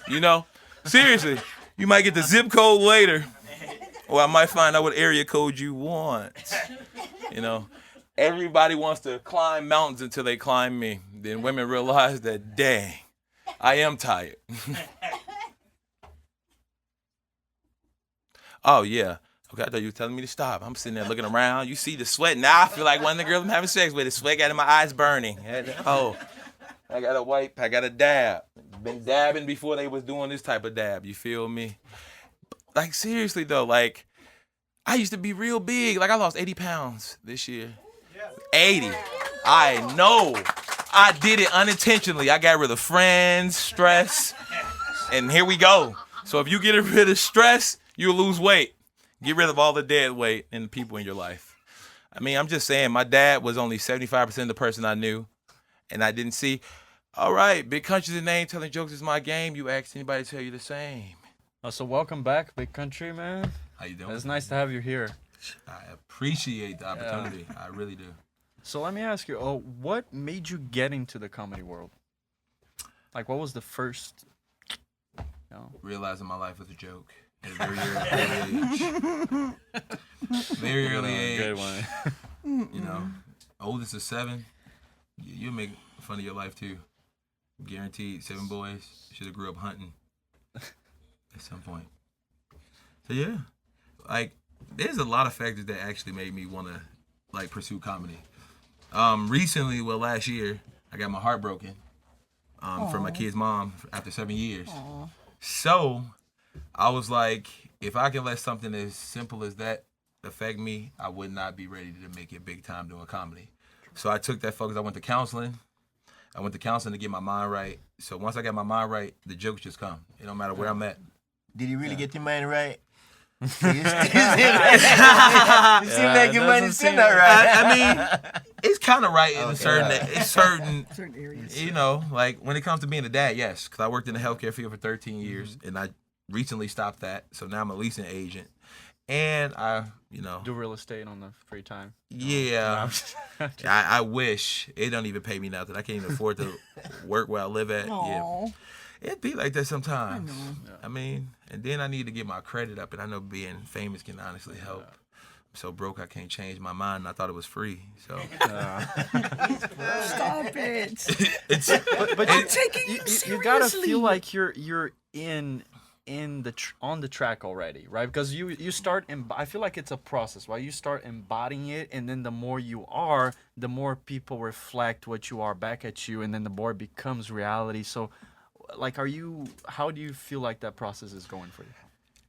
[SPEAKER 8] You know, seriously, you might get the zip code later, or I might find out what area code you want. You know, everybody wants to climb mountains until they climb me. Then women realize that, dang, I am tired. Oh, yeah. Okay, I thought you were telling me to stop. I'm sitting there looking around. You see the sweat. Now I feel like one of the girls I'm having sex with. The sweat got in my eyes burning. Oh, I got to wipe. I got to dab. Been dabbing before they was doing this type of dab. You feel me? Like, seriously, though, like, I used to be real big. Like, I lost 80 pounds this year. 80. I know. I did it unintentionally. I got rid of friends, stress, and here we go. So if you get rid of stress, you'll lose weight. Get rid of all the dead weight and the people in your life. I mean, I'm just saying, my dad was only 75% of the person I knew, and I didn't see. All right, Big Country's the name. Telling jokes is my game. You ask anybody to tell you the same.
[SPEAKER 5] So welcome back, Big Country, man.
[SPEAKER 8] How you doing?
[SPEAKER 5] It's nice to have you here.
[SPEAKER 8] I appreciate the opportunity. I really do.
[SPEAKER 5] So let me ask you, what made you get into the comedy world? Like, what was the first,
[SPEAKER 8] Realizing my life was a joke at a very early age. Very early age.
[SPEAKER 5] Good one.
[SPEAKER 8] Oldest is 7. You'll make fun of your life too. Guaranteed. 7 boys. Should have grew up hunting at some point. So yeah, like there's a lot of factors that actually made me want to like pursue comedy. Recently, last year, I got my heart broken from my kid's mom after 7 years.
[SPEAKER 4] Aww.
[SPEAKER 8] So I was like, if I can let something as simple as that affect me, I would not be ready to make it big time doing comedy. So I took that focus. I went to counseling. To get my mind right. So once I got my mind right, the jokes just come. It don't matter where I'm at.
[SPEAKER 3] Did you really get your mind right? You seem like your mind is still not right.
[SPEAKER 8] I mean, it's kind of right in certain
[SPEAKER 4] areas.
[SPEAKER 8] Like when it comes to being a dad, yes, because I worked in the healthcare field for 13 years, and I recently stopped that. So now I'm a leasing agent, and I,
[SPEAKER 5] do real estate on the free time.
[SPEAKER 8] Yeah, I wish. It don't even pay me nothing. I can't even afford to work where I live at.
[SPEAKER 4] Aww.
[SPEAKER 8] Yeah. It'd be like that sometimes.
[SPEAKER 4] I know.
[SPEAKER 8] I mean, and then I need to get my credit up, and I know being famous can honestly help. I'm so broke I can't change my mind, and I thought it was free. So
[SPEAKER 4] Stop it.
[SPEAKER 5] But
[SPEAKER 4] I'm taking you seriously.
[SPEAKER 5] You gotta feel like you're on the track already, right? Because you start I feel like it's a process, right? You start embodying it, and then the more you are, the more people reflect what you are back at you, and then the more it becomes reality. So, like, how do you feel like that process is going for you?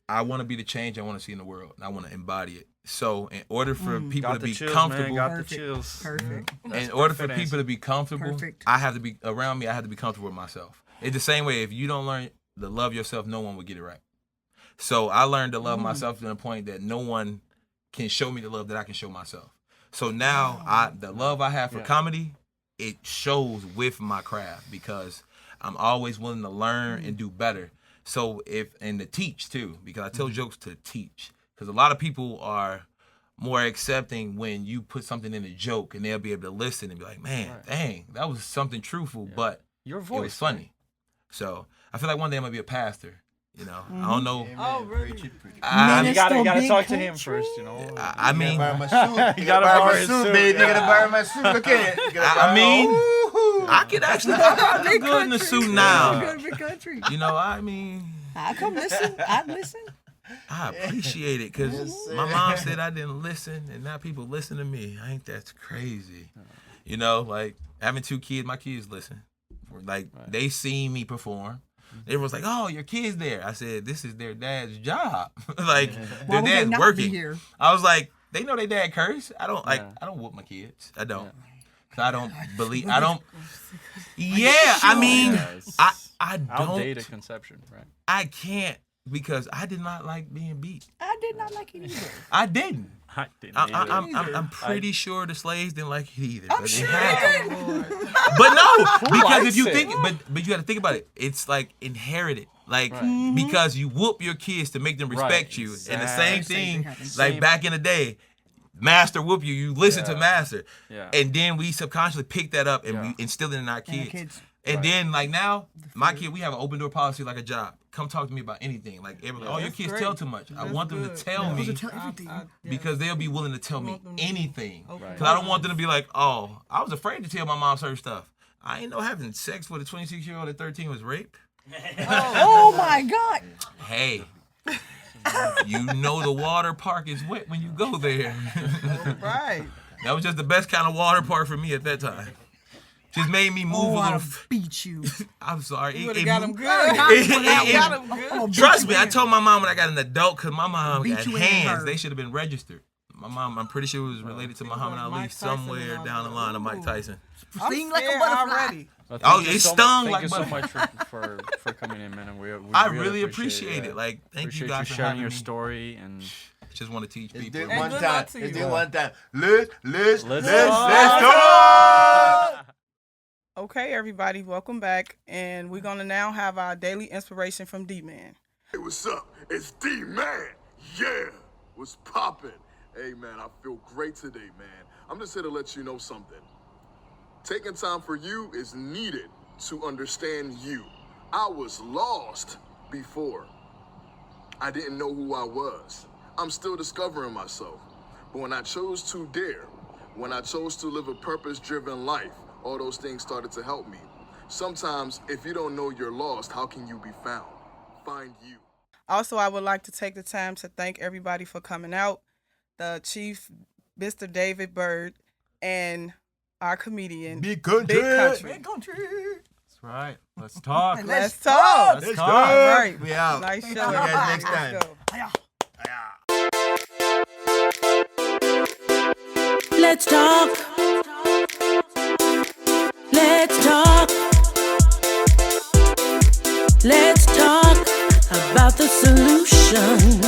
[SPEAKER 8] I want to be the change I want to see in the world, and I want to embody it. So, in order for people to be
[SPEAKER 5] chills,
[SPEAKER 8] comfortable,
[SPEAKER 5] man. Got the chills.
[SPEAKER 4] Perfect.
[SPEAKER 8] In order for people to be comfortable,
[SPEAKER 4] Perfect.
[SPEAKER 8] I have to be around me. I have to be comfortable with myself. It's the same way. If you don't learn to love yourself, no one will get it right. So I learned to love myself to the point that no one can show me the love that I can show myself. So now the love I have for comedy, it shows with my craft because I'm always willing to learn and do better. So and to teach too, because I tell jokes to teach. Because a lot of people are more accepting when you put something in a joke and they'll be able to listen and be like, man, dang, that was something truthful, but
[SPEAKER 5] your voice,
[SPEAKER 8] it was funny.
[SPEAKER 5] Right?
[SPEAKER 8] So I feel like one day I'm gonna be a pastor. I don't know.
[SPEAKER 4] Oh, really?
[SPEAKER 5] You gotta talk to him first,
[SPEAKER 8] I mean,
[SPEAKER 3] you gotta borrow my suit, baby. You gotta borrow my suit. Look at it.
[SPEAKER 8] I mean, I could actually do good in the suit now.
[SPEAKER 4] Big country.
[SPEAKER 8] I mean,
[SPEAKER 4] I come listen. I listen.
[SPEAKER 8] I appreciate it because my mom said I didn't listen, and now people listen to me. I think that's crazy. Like having 2 kids, my kids listen. Like they see me perform. Everyone's like, "Oh, your kid's there." I said, "This is their dad's job. Like their dad's working."
[SPEAKER 4] Here?
[SPEAKER 8] I was like, "They know their dad curse. I don't I don't whoop my kids. I don't. I don't believe. I don't. Yeah, I mean, I don't.
[SPEAKER 5] Outdated conception, right?
[SPEAKER 8] I can't because I did not like being beat.
[SPEAKER 4] I did not like it either.
[SPEAKER 8] I didn't. I'm pretty sure the slaves didn't like it either.
[SPEAKER 4] I'm sure they did.
[SPEAKER 8] But no, because if you think, but you got to think about it. It's like inherited, like because you whoop your kids to make them respect you, and the same thing, like back in the day, master whoop you, you listen to master, and then we subconsciously pick that up and we instill it in our kids. And then like now, my kid, we have an open door policy like a job. Come talk to me about anything. Like everyone, your kids tell too much. I want them to tell me because they'll be willing to tell me anything. Because I don't want them to be like, oh, I was afraid to tell my mom certain stuff. I ain't know having sex with a 26-year-old at 13 was rape.
[SPEAKER 4] Oh my God.
[SPEAKER 8] Hey, You know the water park is wet when you go there.
[SPEAKER 2] Right.
[SPEAKER 8] That was just the best kind of water park for me at that time. Just made me move a
[SPEAKER 4] I'll
[SPEAKER 8] little.
[SPEAKER 4] beat you.
[SPEAKER 8] I'm sorry.
[SPEAKER 2] You would have got him
[SPEAKER 8] moved-
[SPEAKER 2] good.
[SPEAKER 8] it-
[SPEAKER 2] Got him good.
[SPEAKER 8] Trust me, I told my mom when I got an adult, because my mom
[SPEAKER 4] Beat
[SPEAKER 8] got
[SPEAKER 4] you in
[SPEAKER 8] hands.
[SPEAKER 4] her.
[SPEAKER 8] They should have been registered. My mom, I'm pretty sure, was related to Muhammad Ali
[SPEAKER 2] Mike Tyson
[SPEAKER 8] somewhere
[SPEAKER 2] and all
[SPEAKER 8] down the
[SPEAKER 2] that.
[SPEAKER 8] line of Mike Tyson.
[SPEAKER 2] I'm
[SPEAKER 4] Sting like a
[SPEAKER 2] scared
[SPEAKER 4] butterfly.
[SPEAKER 2] already.
[SPEAKER 5] Well,
[SPEAKER 8] Oh,
[SPEAKER 5] thank you
[SPEAKER 8] it
[SPEAKER 5] so
[SPEAKER 8] stung
[SPEAKER 5] Thank
[SPEAKER 8] like
[SPEAKER 5] you so
[SPEAKER 8] butter.
[SPEAKER 5] much for coming in, man. And we
[SPEAKER 8] I really appreciate it. Like, thank you
[SPEAKER 5] appreciate
[SPEAKER 8] guys
[SPEAKER 5] you
[SPEAKER 8] for
[SPEAKER 5] sharing
[SPEAKER 8] having
[SPEAKER 5] your
[SPEAKER 8] me.
[SPEAKER 5] story and
[SPEAKER 8] Just want to teach
[SPEAKER 3] Let's
[SPEAKER 8] people.
[SPEAKER 3] do it
[SPEAKER 2] And
[SPEAKER 3] one
[SPEAKER 2] good
[SPEAKER 3] time.
[SPEAKER 2] luck to
[SPEAKER 3] Let's do
[SPEAKER 2] you.
[SPEAKER 3] it one time. Let's talk.
[SPEAKER 2] Okay, everybody, welcome back. And we're going to now have our daily inspiration from D-Man.
[SPEAKER 9] Hey, what's up? It's D-Man. Yeah. What's poppin'? Hey, man, I feel great today, man. I'm just here to let you know something. Taking time for you is needed to understand you. I was lost before. I didn't know who I was. I'm still discovering myself. But when I chose to dare, when I chose to live a purpose-driven life, all those things started to help me. Sometimes, if you don't know you're lost, how can you be found? Find you.
[SPEAKER 2] Also, I would like to take the time to thank everybody for coming out. The Chief, Mr. David Bird, and our comedian,
[SPEAKER 3] Big country.
[SPEAKER 2] Big Country.
[SPEAKER 5] that's right. Let's talk.
[SPEAKER 2] Let's talk.
[SPEAKER 5] Let's
[SPEAKER 3] talk.
[SPEAKER 5] talk.
[SPEAKER 2] All right.
[SPEAKER 3] We out.
[SPEAKER 2] Nice show.
[SPEAKER 3] See you guys next time.
[SPEAKER 2] Let's go.
[SPEAKER 1] Let's talk. Let's talk. Let's talk about the solution.